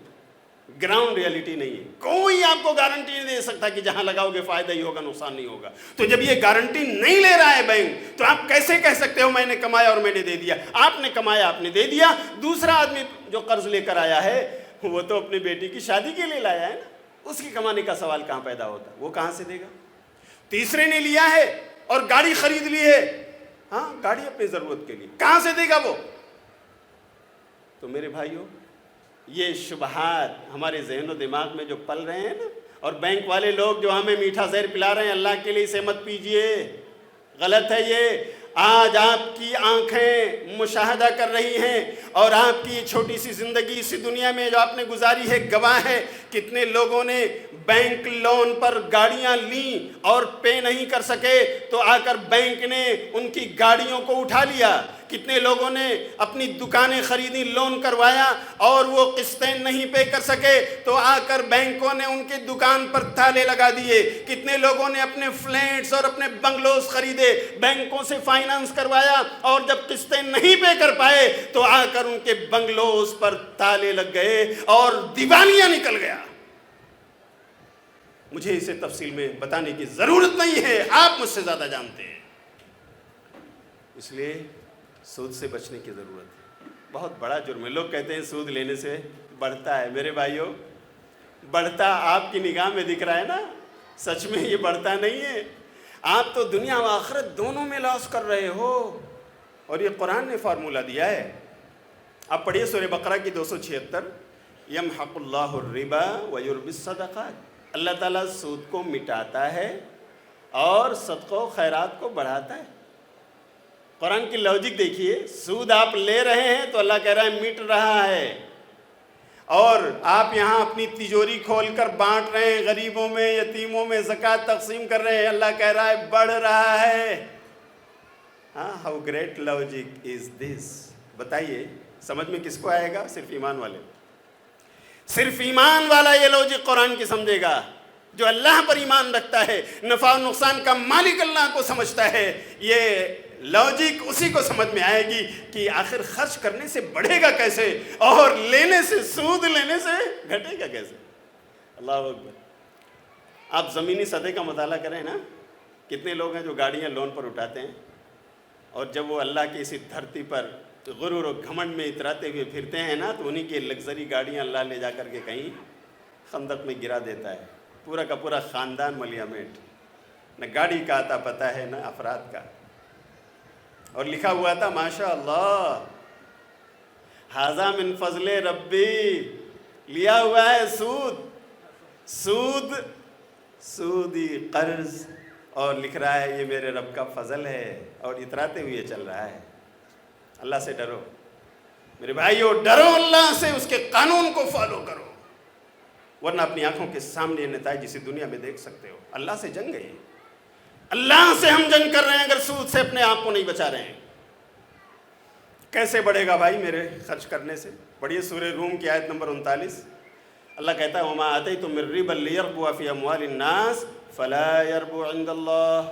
گراؤنڈ ریالٹی نہیں ہے. کوئی آپ کو گارنٹی نہیں دے سکتا کہ جہاں لگاؤ گے فائدہ ہی ہوگا، نقصان نہیں ہوگا. تو جب یہ گارنٹی نہیں لے رہا ہے بینک، تو آپ کیسے کہہ سکتے ہو میں نے کمایا اور میں نے دے دیا؟ آپ نے کمایا، آپ نے دے دیا. دوسرا آدمی جو قرض لے کر آیا ہے وہ تو اپنی بیٹی کی شادی کے لیے لایا ہے نا، اس کی کمانے کا سوال کہاں پیدا ہوتا ہے؟ وہ کہاں سے دے گا؟ تیسرے نے لیا ہے اور گاڑی خرید لی ہے، ہاں گاڑی اپنی ضرورت کے لیے، کہاں سے دے گا وہ؟ تو میرے بھائیو یہ شبہات ہمارے ذہن و دماغ میں جو پل رہے ہیں نا، اور بینک والے لوگ جو ہمیں میٹھا زہر پلا رہے ہیں، اللہ کے لیے اسے مت پیجئے، غلط ہے یہ. آج آپ کی آنکھیں مشاہدہ کر رہی ہیں، اور آپ کی یہ چھوٹی سی زندگی اسی دنیا میں جو آپ نے گزاری ہے گواہ ہے. کتنے لوگوں نے بینک لون پر گاڑیاں لیں اور پے نہیں کر سکے تو آ کر بینک نے ان کی گاڑیوں کو اٹھا لیا. کتنے لوگوں نے اپنی دکانیں خریدی، لون کروایا، اور وہ قسطیں نہیں پے کر سکے تو آ کر بینکوں نے ان کی دکان پر تالے لگا دیے. کتنے لوگوں نے اپنے فلیٹس اور اپنے بنگلوز خریدے، بینکوں سے فائنانس کروایا، اور جب قسطیں نہیں پے کر پائے تو آ کر ان کے بنگلوز پر تالے لگ گئے اور دیوالیہ نکل گیا. مجھے اسے تفصیل میں بتانے کی ضرورت نہیں ہے، آپ مجھ سے زیادہ جانتے ہیں. اس لیے سود سے بچنے کی ضرورت ہے. بہت بڑا جرم ہے. لوگ کہتے ہیں سود لینے سے بڑھتا ہے. میرے بھائیوں بڑھتا آپ کی نگاہ میں دکھ رہا ہے نا، سچ میں یہ بڑھتا نہیں ہے. آپ تو دنیا و آخرت دونوں میں لاس کر رہے ہو، اور یہ قرآن نے فارمولہ دیا ہے. آپ پڑھیے سورہ بقرہ کی 276، یمحق اللہ الربا ویربی الصدقات. اللہ تعالیٰ سود کو مٹاتا ہے اور صدقہ و خیرات کو بڑھاتا ہے. قرآن کی لاجک دیکھیے، سود آپ لے رہے ہیں تو اللہ کہہ رہا ہے مٹ رہا ہے، اور آپ یہاں اپنی تجوری کھول کر بانٹ رہے ہیں، غریبوں میں، یتیموں میں زکوٰۃ تقسیم کر رہے ہیں، اللہ کہہ رہا ہے بڑھ رہا ہے. ہاں، ہاؤ گریٹ لاجک از دس. بتائیے سمجھ میں کس کو آئے گا؟ صرف ایمان والے. صرف ایمان والا یہ لاجک قرآن کی سمجھے گا. جو اللہ پر ایمان رکھتا ہے، نفع و نقصان کا مالک اللہ کو سمجھتا ہے، یہ لاجک اسی کو سمجھ میں آئے گی کہ آخر خرچ کرنے سے بڑھے گا کیسے، اور لینے سے، سود لینے سے گھٹے گا کیسے. اللہ اکبر. آپ زمینی سطح کا مطالعہ کریں نا، کتنے لوگ ہیں جو گاڑیاں لون پر اٹھاتے ہیں، اور جب وہ اللہ کی اسی دھرتی پر غرور و گھمنڈ میں اتراتے ہوئے پھرتے ہیں نا، تو انہی کی لگژری گاڑیاں اللہ لے جا کر کے کہیں خندق میں گرا دیتا ہے. پورا کا پورا خاندان ملیامٹ، نہ گاڑی کا آتا پتہ ہے نہ افراد کا. اور لکھا ہوا تھا ماشاء اللہ ھذا من فضل ربی، لیا ہوا ہے سودی قرض، اور لکھ رہا ہے یہ میرے رب کا فضل ہے، اور اتراتے ہوئے چل رہا ہے۔ اللہ سے ڈرو میرے بھائیو، ڈرو اللہ سے، اس کے قانون کو فالو کرو، ورنہ اپنی آنکھوں کے سامنے یہ نتائج اسی دنیا میں دیکھ سکتے ہو۔ اللہ سے جنگ ہے، اللہ سے ہم جنگ کر رہے ہیں اگر سود سے اپنے آپ کو نہیں بچا رہے ہیں۔ کیسے بڑھے گا بھائی میرے خرچ کرنے سے؟ پڑھیے سورہ روم کی آیت نمبر 39۔ اللہ کہتا ہے وَمَا آتَيْتُم مِّن رِّبًا لِّيَرْبُوَ فِي أَمْوَالِ النَّاسِ فَلَا يَرْبُو عِندَ اللَّهِ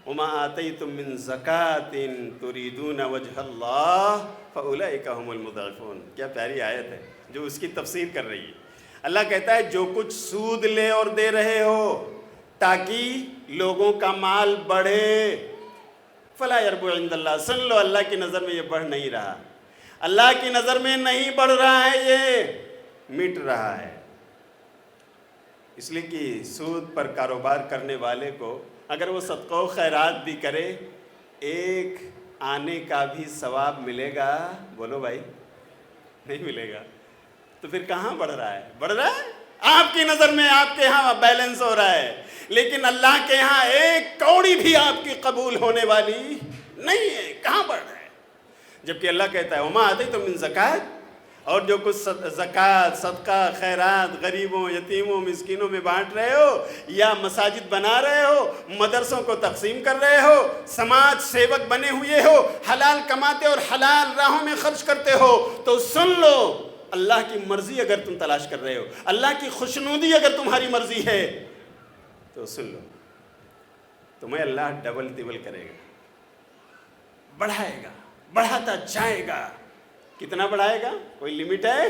وَمَا آتَيْتُم مِّن زَكَاةٍ تُرِيدُونَ وَجْهَ اللَّهِ فَأُولَئِكَ هُمُ الْمُضْعِفُونَ۔ کیا پیاری آیت ہے جو اس کی تفسیر کر رہی ہے۔ اللہ کہتا ہے جو کچھ سود لے اور دے رہے ہو تاکہ لوگوں کا مال بڑھے، فلا يربو عند اللہ، سن لو اللہ کی نظر میں یہ بڑھ نہیں رہا، اللہ کی نظر میں نہیں بڑھ رہا ہے، یہ مٹ رہا ہے۔ اس لیے کہ سود پر کاروبار کرنے والے کو اگر وہ صدقہ و خیرات بھی کرے، ایک آنے کا بھی ثواب ملے گا؟ بولو بھائی، نہیں ملے گا۔ تو پھر کہاں بڑھ رہا ہے؟ بڑھ رہا ہے آپ کی نظر میں، آپ کے ہاں بیلنس ہو رہا ہے، لیکن اللہ کے ہاں ایک کوڑی بھی آپ کی قبول ہونے والی نہیں ہے۔ کہاں بڑھ رہا ہے؟ جبکہ اللہ کہتا ہے وَمَا آتَيْتُم مِّن زَكَاةٍ، اور جو کچھ زکوٰۃ، صدقہ، خیرات غریبوں، یتیموں، مسکینوں میں بانٹ رہے ہو، یا مساجد بنا رہے ہو، مدرسوں کو تقسیم کر رہے ہو، سماج سیوک بنے ہوئے ہو، حلال کماتے اور حلال راہوں میں خرچ کرتے ہو، تو سن لو اللہ کی مرضی اگر تم تلاش کر رہے ہو، اللہ کی خوشنودی اگر تمہاری مرضی ہے، تو سن لو تمہیں اللہ ڈبل ٹبل کرے گا، بڑھائے گا، بڑھاتا جائے گا۔ کتنا بڑھائے گا؟ کوئی لیمٹ ہے؟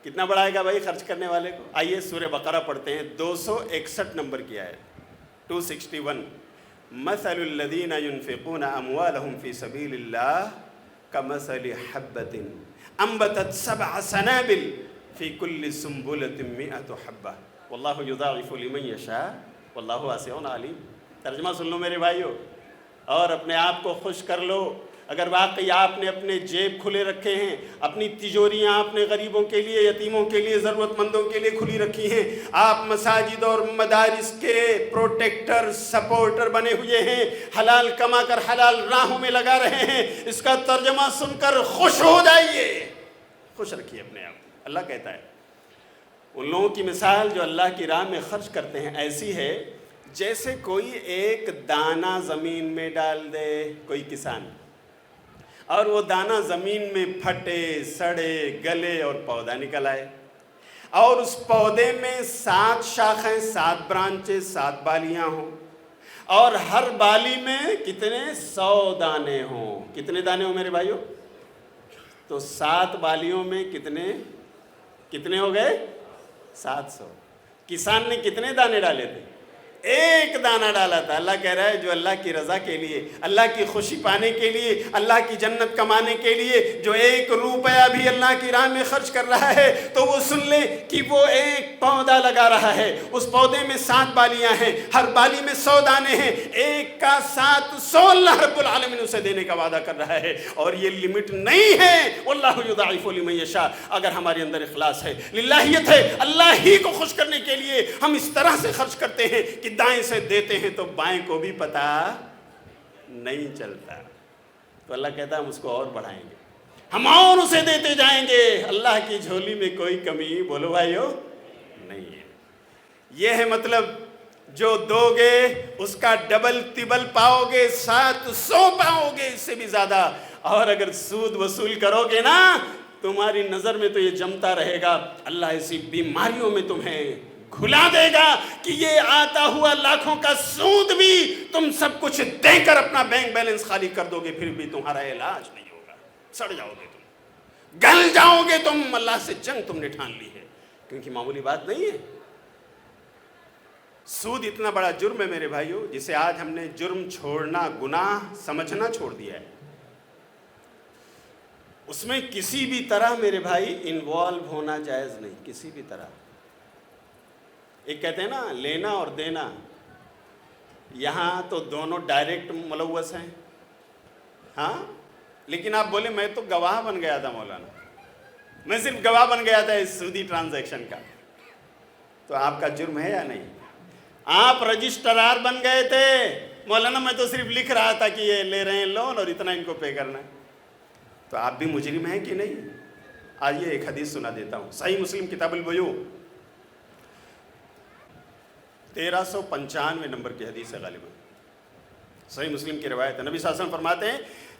کتنا بڑھائے گا بھائی خرچ کرنے والے کو؟ آئیے سورہ بقرہ پڑھتے ہیں، 261 نمبر کی آیت، 261۔ مثل الذین ينفقون اموالهم فی سبیل اللہ کمثل حبۃ انبتت 7 سنابل فی کل سنبلۃ 100 حبۃ واللہ یضاعف لمن یشاء واللہ واسع علیم۔ ترجمہ سن لو میرے بھائیو، اور اپنے آپ کو خوش کر لو۔ اگر واقعی آپ نے اپنے جیب کھلے رکھے ہیں، اپنی تجوریاں آپ نے غریبوں کے لیے، یتیموں کے لیے، ضرورت مندوں کے لیے کھلی رکھی ہیں، آپ مساجد اور مدارس کے پروٹیکٹر، سپورٹر بنے ہوئے ہیں، حلال کما کر حلال راہوں میں لگا رہے ہیں، اس کا ترجمہ سن کر خوش ہو جائیے، خوش رکھیے اپنے آپ۔ اللہ کہتا ہے ان لوگوں کی مثال جو اللہ کی راہ میں خرچ کرتے ہیں ایسی ہے جیسے کوئی ایک دانہ زمین میں ڈال دے، کوئی کسان، اور وہ دانہ زمین میں پھٹے، سڑے، گلے اور پودا نکل آئے، اور اس پودے میں 7 شاخیں، 7 برانچیں، 7 بالیاں ہوں، اور ہر بالی میں کتنے 100 دانے ہوں۔ کتنے دانے ہوں میرے بھائیو؟ تو 7 بالیوں میں کتنے ہو گئے؟ 700۔ کسان نے کتنے دانے ڈالے تھے؟ ایک دانہ ڈالا تھا۔ اللہ کہہ رہا ہے جو اللہ کی رضا کے لیے، اللہ کی خوشی پانے کے لیے، اللہ کی جنت کمانے کے لیے جو 1 روپیہ بھی اللہ کی راہ میں خرچ کر رہا ہے، تو وہ سن لے کہ وہ ایک پودا لگا رہا ہے، اس پودے میں 7 بالیاں ہیں، ہر بالی میں 100 دانے ہیں، ایک کا 700 اللہ رب العالمین اسے دینے کا وعدہ کر رہا ہے، اور یہ لمٹ نہیں ہے۔ واللہ یضاعف لمن یشاء۔ اگر ہمارے اندر اخلاص ہے، للہیت ہے، اللہ ہی کو خوش کرنے کے لیے ہم اس طرح سے خرچ کرتے ہیں کہ دائیں سے دیتے ہیں تو بائیں کو بھی پتہ نہیں چلتا، تو اللہ کہتا ہے ہم اس کو اور بڑھائیں گے، ہم اور اسے دیتے جائیں گے، اللہ کی جھولی میں کوئی کمی، بولو بھائیو، نہیں ہے۔ یہ ہے مطلب جو دو گے اس کا ڈبل تبل پاؤ گے، 700 پاؤ گے، اس سے بھی زیادہ۔ اور اگر سود وصول کرو گے نا، تمہاری نظر میں تو یہ جمتا رہے گا، اللہ ایسی بیماریوں میں تمہیں کھلا دے گا کہ یہ آتا ہوا لاکھوں کا سود بھی تم سب کچھ دے کر اپنا بینک بیلنس خالی کر دو گے، پھر بھی تمہارا علاج نہیں ہوگا، سڑ جاؤ گے تم، گل جاؤ گے تم۔ اللہ سے جنگ تم نے ٹھان لی ہے، کیونکہ معمولی بات نہیں ہے۔ سود اتنا بڑا جرم ہے میرے بھائیو، جسے آج ہم نے جرم چھوڑنا، گناہ سمجھنا چھوڑ دیا ہے۔ اس میں کسی بھی طرح میرے بھائی انوالو ہونا جائز نہیں، کسی بھی طرح۔ ایک کہتے ہیں نا لینا اور دینا، یہاں تو دونوں ڈائریکٹ ملوث ہیں، ہاں لیکن آپ بولے میں تو گواہ بن گیا تھا مولانا، میں صرف گواہ بن گیا تھا اس سودی ٹرانزیکشن کا، تو آپ کا جرم ہے یا نہیں؟ آپ رجسٹرار بن گئے تھے، مولانا میں تو صرف لکھ رہا تھا کہ یہ لے رہے ہیں لون اور اتنا ان کو پے کرنا ہے، تو آپ بھی مجرم ہیں کہ نہیں؟ آئیے ایک حدیث سنا دیتا ہوں، صحیح مسلم کتاب البیوع 1395 نمبر کی حدیث ہے غالباً، صحیح مسلم کی روایت ہے، نبی صلی اللہ علیہ وسلم فرماتے ہیں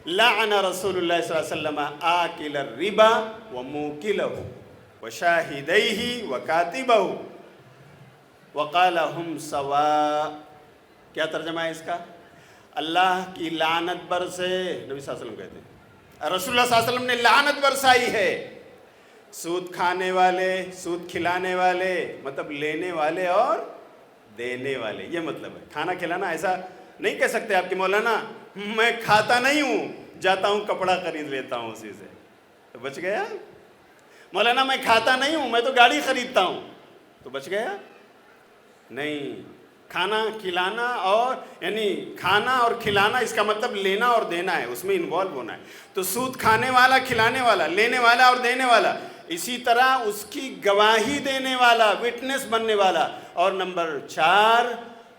لعن رسول اللہ صلی اللہ علیہ وسلم آکل الربا وموکلہ وشاہدیہ وکاتبہ وقال ہم سواء. کیا ترجمہ ہے اس کا؟ اللہ کی لعنت برسے، نبی صلی اللہ علیہ وسلم کہتے ہیں، رسول اللہ صلی اللہ علیہ وسلم نے لعنت برسائی ہے سود کھانے والے، سود کھلانے والے، مطلب لینے والے اور دینے والے، یہ مطلب ہے. کھانا کھلانا ایسا نہیں کہہ سکتے آپ کہ مولانا میں کھاتا نہیں ہوں، جاتا ہوں کپڑا خرید لیتا ہوں اسی سے، تو بچ گیا. مولانا میں کھاتا نہیں ہوں، میں تو گاڑی خریدتا ہوں، تو بچ گیا. نہیں، کھانا کھلانا اور یعنی کھانا اور کھلانا اس کا مطلب لینا اور دینا ہے، اس میں انوالو ہونا ہے. تو سود کھانے والا، کھلانے والا، لینے والا اور دینے والا، اسی طرح اس کی گواہی دینے والا، وٹنس بننے والا، اور نمبر 4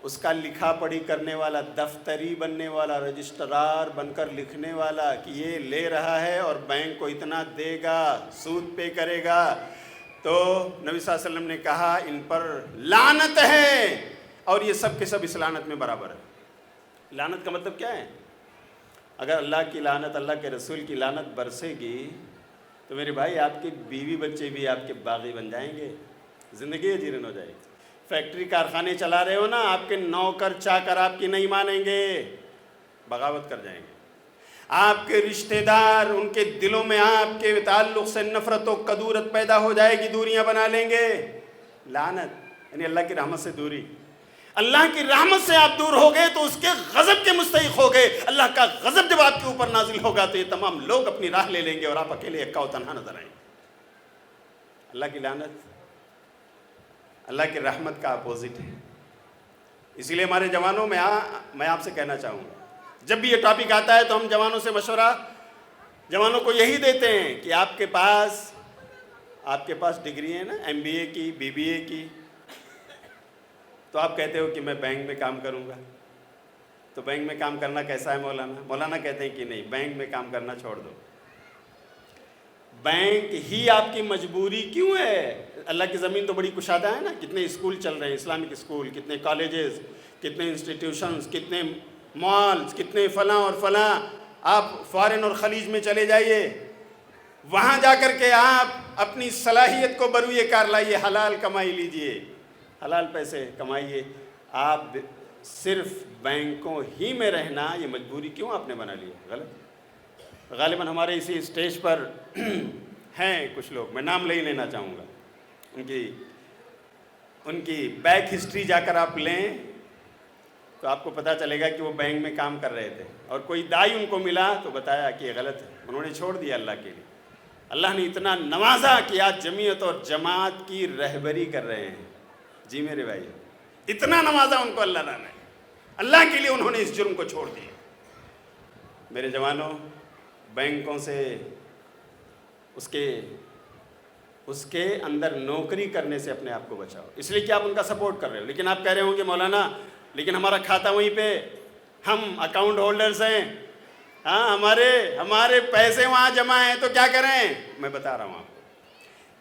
اس کا لکھا پڑھی کرنے والا، دفتری بننے والا، رجسٹرار بن کر لکھنے والا کہ یہ لے رہا ہے اور بینک کو اتنا دے گا، سود پے کرے گا. تو نبی صلی اللہ علیہ وسلم نے کہا ان پر لعنت ہے، اور یہ سب کے سب اس لعنت میں برابر ہے. لعنت کا مطلب کیا ہے؟ اگر اللہ کی لعنت، اللہ کے رسول کی لعنت برسے گی تو میرے بھائی آپ کے بیوی بچے بھی آپ کے باغی بن جائیں گے، زندگی جیرن ہو جائے گی. فیکٹری کارخانے چلا رہے ہو نا، آپ کے نوکر چاکر آپ کی نہیں مانیں گے، بغاوت کر جائیں گے. آپ کے رشتہ دار، ان کے دلوں میں آپ کے تعلق سے نفرت و کدورت پیدا ہو جائے گی، دوریاں بنا لیں گے. لعنت یعنی اللہ کی رحمت سے دوری. اللہ کی رحمت سے آپ دور ہو گئے تو اس کے غضب کے مستحق ہو گئے. اللہ کا غضب جب آپ کے اوپر نازل ہوگا تو یہ تمام لوگ اپنی راہ لے لیں گے اور آپ اکیلے یکا و تنہا نظر آئیں گے. اللہ کی لعنت اللہ کی رحمت کا اپوزٹ ہے. اسی لیے ہمارے جوانوں میں میں آپ سے کہنا چاہوں گا، جب بھی یہ ٹاپک آتا ہے تو ہم جوانوں سے مشورہ جوانوں کو یہی دیتے ہیں کہ آپ کے پاس ڈگری ہے نا، MBA کی، BBA کی، تو آپ کہتے ہو کہ میں بینک میں کام کروں گا. تو بینک میں کام کرنا کیسا ہے مولانا کہتے ہیں کہ نہیں، بینک میں کام کرنا چھوڑ دو. بینک ہی آپ کی مجبوری کیوں ہے؟ اللہ کی زمین تو بڑی کشادہ ہے نا، کتنے اسکول چل رہے ہیں، اسلامک اسکول، کتنے کالجز، کتنے انسٹیٹیوشنز، کتنے مالز، کتنے فلاں اور فلاں. آپ فارن اور خلیج میں چلے جائیے، وہاں جا کر کے آپ اپنی صلاحیت کو بروئے کار لائیے، حلال کمائی لیجئے، حلال پیسے کمائیے. آپ صرف بینکوں ہی میں رہنا یہ مجبوری کیوں آپ نے بنا لی؟ غلط. غالباً ہمارے اسی اسٹیج پر ہیں کچھ لوگ، میں نام نہیں لینا چاہوں گا، ان کی بیک ہسٹری جا کر آپ لیں تو آپ کو پتہ چلے گا کہ وہ بینک میں کام کر رہے تھے، اور کوئی دائی ان کو ملا تو بتایا کہ یہ غلط ہے، انہوں نے چھوڑ دیا اللہ کے لیے. اللہ نے اتنا نوازا کہ آج جمعیت اور جماعت کی رہبری کر رہے ہیں. جی میرے بھائی، اتنا نوازا ان کو اللہ نے، اللہ کے لیے انہوں نے اس جرم کو چھوڑ دیا. میرے جوانوں، بینکوں سے اس کے اندر نوکری کرنے سے اپنے آپ کو بچاؤ، اس لیے کہ آپ ان کا سپورٹ کر رہے ہو. لیکن آپ کہہ رہے ہوں کہ مولانا لیکن ہمارا کھاتا وہیں پہ، ہم اکاؤنٹ ہولڈرز ہیں، ہاں ہمارے پیسے وہاں جمع ہیں، تو کیا کریں؟ میں بتا رہا ہوں آپ کو.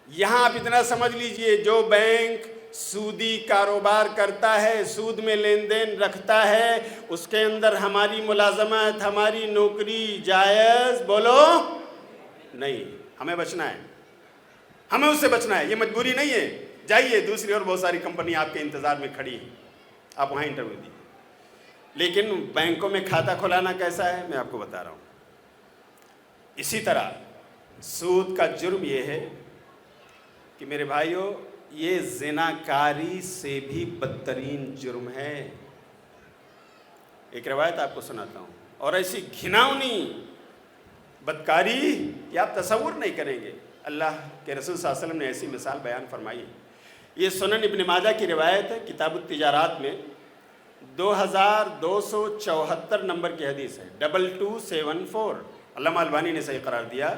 یہاں آپ اتنا سمجھ لیجئے، جو بینک سودی کاروبار کرتا ہے، سود میں لین دین رکھتا ہے، اس کے اندر ہماری ملازمت، ہماری نوکری جائز بولو نہیں. ہمیں بچنا ہے، ہمیں اس سے بچنا ہے، یہ مجبوری نہیں ہے. جائیے، دوسری اور بہت ساری کمپنی آپ کے انتظار میں کھڑی ہیں، آپ وہاں انٹرویو دیجیے. لیکن بینکوں میں کھاتا کھلانا کیسا ہے میں آپ کو بتا رہا ہوں. اسی طرح سود کا جرم یہ ہے کہ میرے بھائیوں، یہ زناکاری سے بھی بدترین جرم ہے. ایک روایت آپ کو سناتا ہوں، اور ایسی گھناؤنی بدکاری کہ آپ تصور نہیں کریں گے. اللہ کے رسول صلی اللہ علیہ وسلم نے ایسی مثال بیان فرمائی. یہ سنن ابن ماجہ کی روایت ہے، کتاب التجارات میں. 2274 نمبر کی حدیث ہے، 2274. علامہ البانی نے صحیح قرار دیا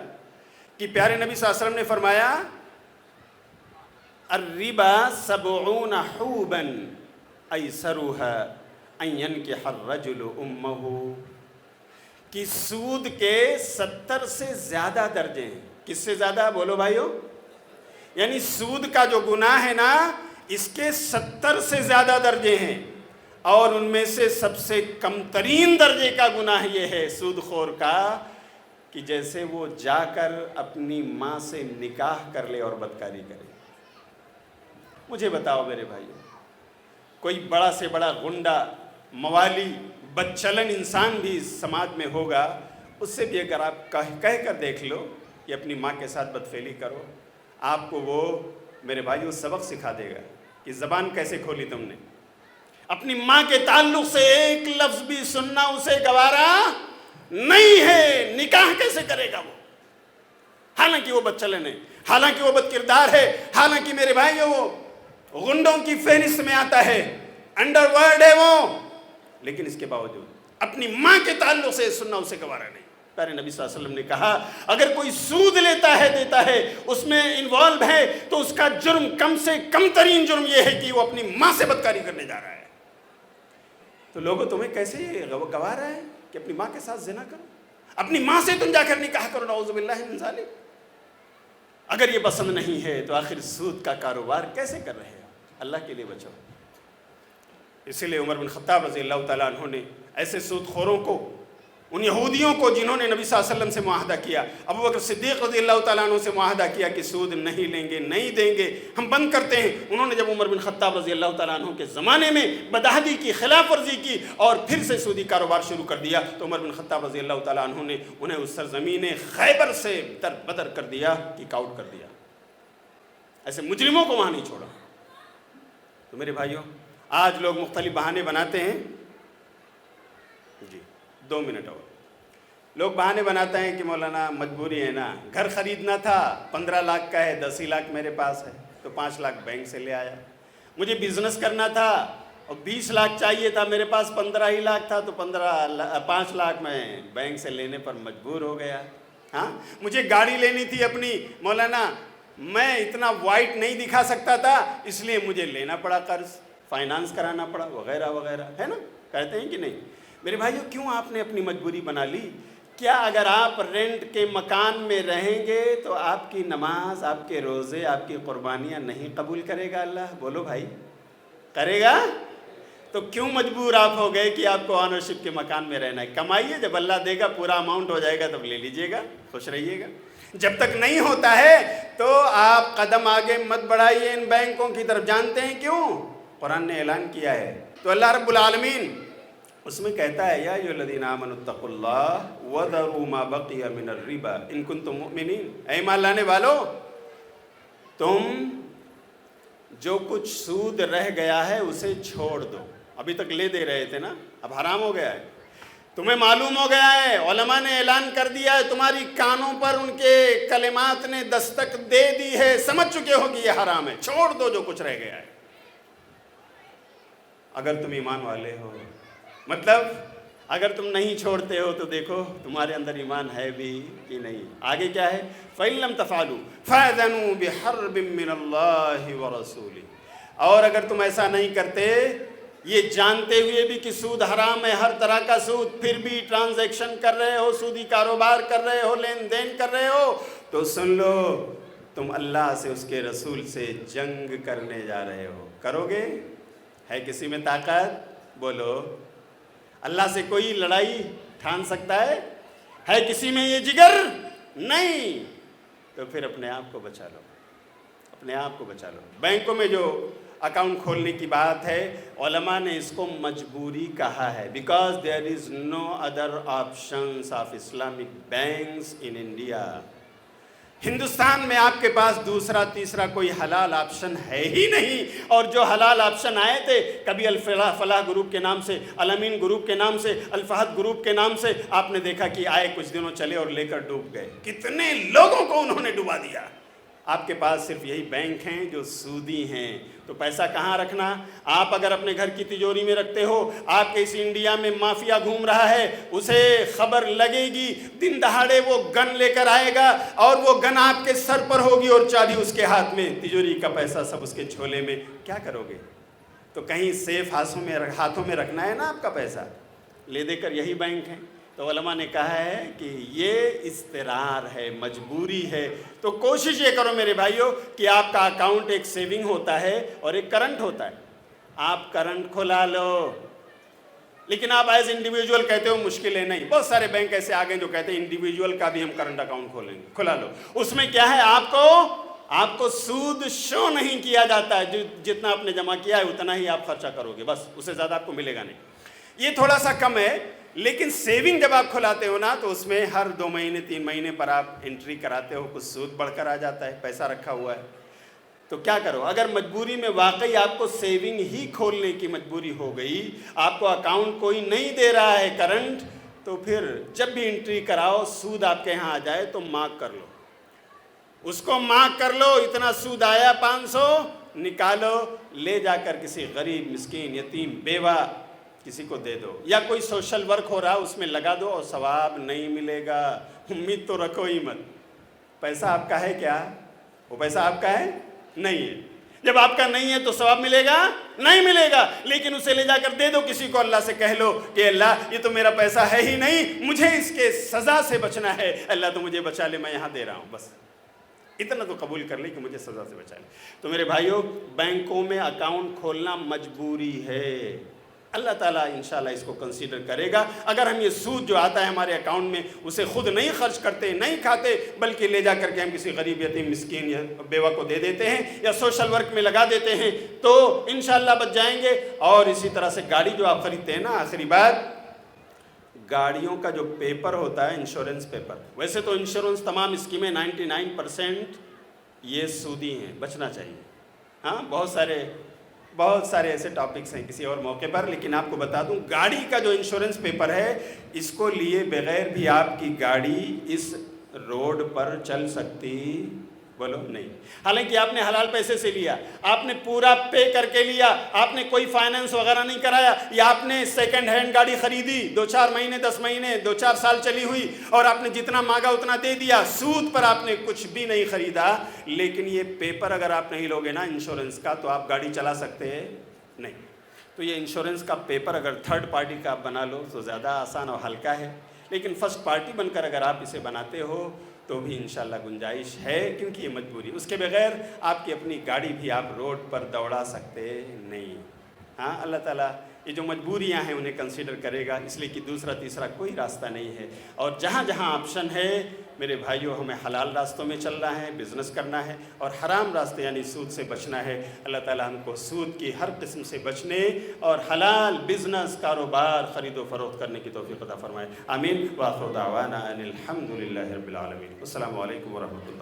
کہ پیارے نبی صلی اللہ علیہ وسلم نے فرمایا الربا 70 حوبا ایسرها ان ينكح الرجل امه، کہ سود کے 70 سے زیادہ درجے ہیں. کس سے زیادہ بولو بھائیو؟ یعنی سود کا جو گناہ ہے نا، اس کے 70 سے زیادہ درجے ہیں، اور ان میں سے سب سے کم ترین درجے کا گناہ یہ ہے سود خور کا کہ جیسے وہ جا کر اپنی ماں سے نکاح کر لے اور بدکاری کرے. مجھے بتاؤ میرے بھائیو، کوئی بڑا سے بڑا غنڈہ، موالی، بدچلن انسان بھی سماج میں ہوگا، اس سے بھی اگر آپ کہہ کر دیکھ لو کہ اپنی ماں کے ساتھ بدفعلی کرو، آپ کو وہ میرے بھائیو سبق سکھا دے گا کہ زبان کیسے کھولی تم نے. اپنی ماں کے تعلق سے ایک لفظ بھی سننا اسے گوارا نہیں ہے. نکاح کیسے کرے گا وہ؟ حالانکہ وہ بدچلن ہے، حالانکہ وہ بد کردار ہے، حالانکہ میرے بھائیو وہ غنڈوں کی فہرست میں آتا ہے، انڈر ورلڈ ہے وہ، لیکن اس کے باوجود اپنی ماں کے تعلق سے سننا اسے گوارا نہیں. پیارے نبی صلی اللہ علیہ وسلم نے کہا اگر کوئی سود لیتا ہے، دیتا ہے، اس میں انوالو ہے، تو اس کا جرم کم سے کم ترین جرم یہ ہے کہ وہ اپنی ماں سے بدکاری کرنے جا رہا ہے. تو لوگوں تمہیں کیسے گوارا ہے کہ اپنی ماں کے ساتھ زنا کرو؟ اپنی ماں سے تم جا کر نکاح کرو، نعوذ باللہ من ذالک. اگر یہ پسند نہیں ہے تو آخر سود کا کاروبار کیسے کر رہے ہو؟ اللہ کے لیے بچو. اسی لیے عمر بن خطاب رضی اللہ تعالیٰ عنہ نے ایسے سود خوروں کو، ان یہودیوں کو جنہوں نے نبی صلی اللہ علیہ وسلم سے معاہدہ کیا، ابو بکر صدیق رضی اللہ تعالیٰ عنہ سے معاہدہ کیا کہ سود نہیں لیں گے، نہیں دیں گے، ہم بند کرتے ہیں. انہوں نے جب عمر بن خطاب رضی اللہ تعالیٰ عنہ کے زمانے میں بدعہدی کی، خلاف ورزی کی اور پھر سے سودی کاروبار شروع کر دیا، تو عمر بن خطاب رضی اللہ تعالیٰ عنہ نے انہیں اس سرزمین خیبر سے در بدر کر دیا، کک آؤٹ کر دیا. ایسے مجرموں کو وہاں نہیں چھوڑا. تو میرے بھائیوں، آج لوگ مختلف بہانے بناتے ہیں. جی 2 منٹ اور. لوگ بہانے بناتے ہیں کہ مولانا مجبوری ہے نا، گھر خریدنا تھا 15 لاکھ کا ہے، 10 ہی لاکھ میرے پاس ہے تو 5 لاکھ بینک سے لے آیا. مجھے بزنس کرنا تھا اور 20 لاکھ چاہیے تھا، میرے پاس 15 ہی لاکھ تھا تو 5 لاکھ میں بینک سے لینے پر مجبور ہو گیا. ہاں، مجھے گاڑی لینی تھی اپنی، مولانا میں اتنا وائٹ نہیں دکھا سکتا تھا، اس لیے مجھے لینا پڑا قرض، فائنانس کرانا پڑا، وغیرہ وغیرہ، ہے نا؟ کہتے ہیں کہ نہیں؟ میرے بھائیو، کیوں آپ نے اپنی مجبوری بنا لی؟ کیا اگر آپ رینٹ کے مکان میں رہیں گے تو آپ کی نماز، آپ کے روزے، آپ کی قربانیاں نہیں قبول کرے گا اللہ؟ بولو بھائی، کرے گا؟ تو کیوں مجبور آپ ہو گئے کہ آپ کو آنرشپ کے مکان میں رہنا ہے؟ کمائیے، جب اللہ دے گا، پورا اماؤنٹ ہو جائے گا تب لے لیجئے گا، خوش رہیے گا. جب تک نہیں ہوتا ہے تو آپ قدم آگے مت بڑھائیے ان بینکوں کی طرف. جانتے ہیں کیوں؟ قرآن نے اعلان کیا ہے. تو اللہ رب العالمین اس میں کہتا ہے یا ایھا الذین آمنوا اتقوا اللہ وذروا ما بقی من الربا ان کنتم مؤمنین. اے ایمان لانے والو، تم جو کچھ سود رہ گیا ہے اسے چھوڑ دو. ابھی تک لے دے رہے تھے نا، اب حرام ہو گیا ہے. تمہیں معلوم ہو گیا ہے، علماء نے اعلان کر دیا ہے، تمہاری کانوں پر ان کے کلمات نے دستک دے دی ہے، سمجھ چکے ہو کہ یہ حرام ہے، چھوڑ دو جو کچھ رہ گیا ہے. اگر تم ایمان والے ہو، مطلب اگر تم نہیں چھوڑتے ہو تو دیکھو تمہارے اندر ایمان ہے بھی کہ نہیں. آگے کیا ہے؟ فَإِن لَمْ تَفْعَلُوا فَأْذَنُوا بِحَرْبٍ مِّنَ اللَّهِ وَرَسُولِهِ. اور اگر تم ایسا نہیں کرتے، یہ جانتے ہوئے بھی کہ سود حرام ہے، ہر طرح کا سود، پھر بھی ٹرانزیکشن کر رہے ہو، سودی کاروبار کر رہے ہو، لین دین کر رہے ہو، تو سن لو تم اللہ سے، اس کے رسول سے جنگ کرنے جا رہے ہو. کرو گے؟ ہے کسی میں طاقت؟ بولو. اللہ سے کوئی لڑائی ٹھان سکتا ہے کسی میں یہ جگر؟ نہیں. تو پھر اپنے آپ کو بچا لو، اپنے آپ کو بچا لو. بینکوں میں جو اکاؤنٹ کھولنے کی بات ہے، علماء نے اس کو مجبوری کہا ہے، because there is no other options of Islamic banks in India. Hindustan میں آپ کے پاس دوسرا تیسرا کوئی حلال آپشن ہے ہی نہیں. اور جو حلال آپشن آئے تھے، کبھی فلاح گروپ کے نام سے، الامین گروپ کے نام سے، الفہد گروپ کے نام سے، آپ نے دیکھا کہ آئے، کچھ دنوں چلے اور لے کر ڈوب گئے. کتنے لوگوں کو انہوں نے ڈبا دیا. آپ کے پاس صرف یہی بینک ہیں جو سودی ہیں. تو پیسہ کہاں رکھنا؟ آپ اگر اپنے گھر کی تجوری میں رکھتے ہو، آپ کے اس انڈیا میں مافیا گھوم رہا ہے، اسے خبر لگے گی، دن دہاڑے وہ گن لے کر آئے گا اور وہ گن آپ کے سر پر ہوگی اور چابی اس کے ہاتھ میں، تجوری کا پیسہ سب اس کے جھولے میں. کیا کرو گے؟ تو کہیں سیف ہاتھوں میں رکھنا ہے نا آپ کا پیسہ. لے دے کر یہی بینک ہیں. تو علماء نے کہا ہے کہ یہ اضطرار ہے، مجبوری ہے. تو کوشش یہ کرو میرے بھائیوں کہ آپ کا اکاؤنٹ ایک سیونگ ہوتا ہے اور ایک کرنٹ ہوتا ہے. آپ کرنٹ کھلا لو، لیکن آپ ایز انڈیویجول کہتے ہو مشکل ہے. نہیں، بہت سارے بینک ایسے آگئے جو کہتے ہیں انڈیویجول کا بھی ہم کرنٹ اکاؤنٹ کھلا لو. اس میں کیا ہے، آپ کو سود شو نہیں کیا جاتا ہے. جتنا آپ نے جمع کیا ہے اتنا ہی آپ خرچہ کرو گے، بس اس سے زیادہ آپ کو ملے گا نہیں. یہ تھوڑا سا کم ہے. لیکن سیونگ جب آپ کھلاتے ہو نا تو اس میں ہر 2 مہینے 3 مہینے پر آپ انٹری کراتے ہو، کچھ سود بڑھ کر آ جاتا ہے، پیسہ رکھا ہوا ہے. تو کیا کرو؟ اگر مجبوری میں واقعی آپ کو سیونگ ہی کھولنے کی مجبوری ہو گئی، آپ کو اکاؤنٹ کوئی نہیں دے رہا ہے کرنٹ، تو پھر جب بھی انٹری کراؤ سود آپ کے ہاں آ جائے تو مارک کر لو، اس کو مارک کر لو. اتنا سود آیا 500 نکالو، لے جا کر کسی غریب مسکین یتیم بیوہ کسی کو دے دو، یا کوئی سوشل ورک ہو رہا اس میں لگا دو، اور ثواب نہیں ملے گا. امید تو رکھو ہی مت. پیسہ آپ کا ہے کیا؟ وہ پیسہ آپ کا ہے نہیں ہے. جب آپ کا نہیں ہے تو ثواب ملے گا؟ نہیں ملے گا. لیکن اسے لے جا کر دے دو کسی کو، اللہ سے کہہ لو کہ اللہ یہ تو میرا پیسہ ہے ہی نہیں، مجھے اس کے سزا سے بچنا ہے، اللہ تو مجھے بچا لے، میں یہاں دے رہا ہوں. بس اتنا تو قبول کر لے کہ مجھے سزا سے بچا لے. تو میرے بھائیوں، بینکوں میں اکاؤنٹ کھولنا مجبوری ہے. اللہ تعالیٰ انشاءاللہ اس کو کنسیڈر کرے گا. اگر ہم یہ سود جو آتا ہے ہمارے اکاؤنٹ میں اسے خود نہیں خرچ کرتے، نہیں کھاتے، بلکہ لے جا کر کے ہم کسی غریب یتیم مسکین یا بیوہ کو دے دیتے ہیں یا سوشل ورک میں لگا دیتے ہیں، تو انشاءاللہ بچ جائیں گے. اور اسی طرح سے گاڑی جو آپ خریدتے ہیں نا، آخری بات، گاڑیوں کا جو پیپر ہوتا ہے انشورنس پیپر، ویسے تو انشورنس تمام اسکیمیں 99% یہ سودی ہیں، بچنا چاہیے. ہاں، بہت سارے ایسے ٹاپکس ہیں کسی اور موقع پر، لیکن آپ کو بتا دوں گاڑی کا جو انشورنس پیپر ہے اس کو لیے بغیر بھی آپ کی گاڑی اس روڈ پر چل سکتی؟ بولو نہیں. حالانکہ آپ نے حلال پیسے سے لیا، آپ نے پورا پے کر کے لیا، آپ نے کوئی فائنانس وغیرہ نہیں کرایا، یا آپ نے سیکنڈ ہینڈ گاڑی خریدی 2-4 مہینے 10 مہینے 2-4 سال چلی ہوئی، اور آپ نے جتنا مانگا اتنا دے دیا، سود پر آپ نے کچھ بھی نہیں خریدا. لیکن یہ پیپر اگر آپ نہیں لوگے نا انشورنس کا تو آپ گاڑی چلا سکتے ہیں نہیں. تو یہ انشورنس کا پیپر اگر تھرڈ پارٹی کا آپ بنا لو تو زیادہ آسان اور ہلکا ہے. لیکن فرسٹ پارٹی بن کر اگر آپ اسے بناتے ہو تو بھی انشاءاللہ گنجائش ہے، کیونکہ یہ مجبوری. اس کے بغیر آپ کی اپنی گاڑی بھی آپ روڈ پر دوڑا سکتے نہیں. ہاں، اللہ تعالیٰ یہ جو مجبوریاں ہیں انہیں کنسیڈر کرے گا، اس لیے کہ دوسرا تیسرا کوئی راستہ نہیں ہے. اور جہاں جہاں آپشن ہے میرے بھائیوں، ہمیں حلال راستوں میں چلنا ہے، بزنس کرنا ہے، اور حرام راستے یعنی سود سے بچنا ہے. اللہ تعالیٰ ہم کو سود کی ہر قسم سے بچنے اور حلال بزنس کاروبار خرید و فروخت کرنے کی توفیق عطا فرمائے. آمین. وآخر دعوانا ان الحمد للہ رب العالمین. السلام علیکم ورحمۃ اللہ.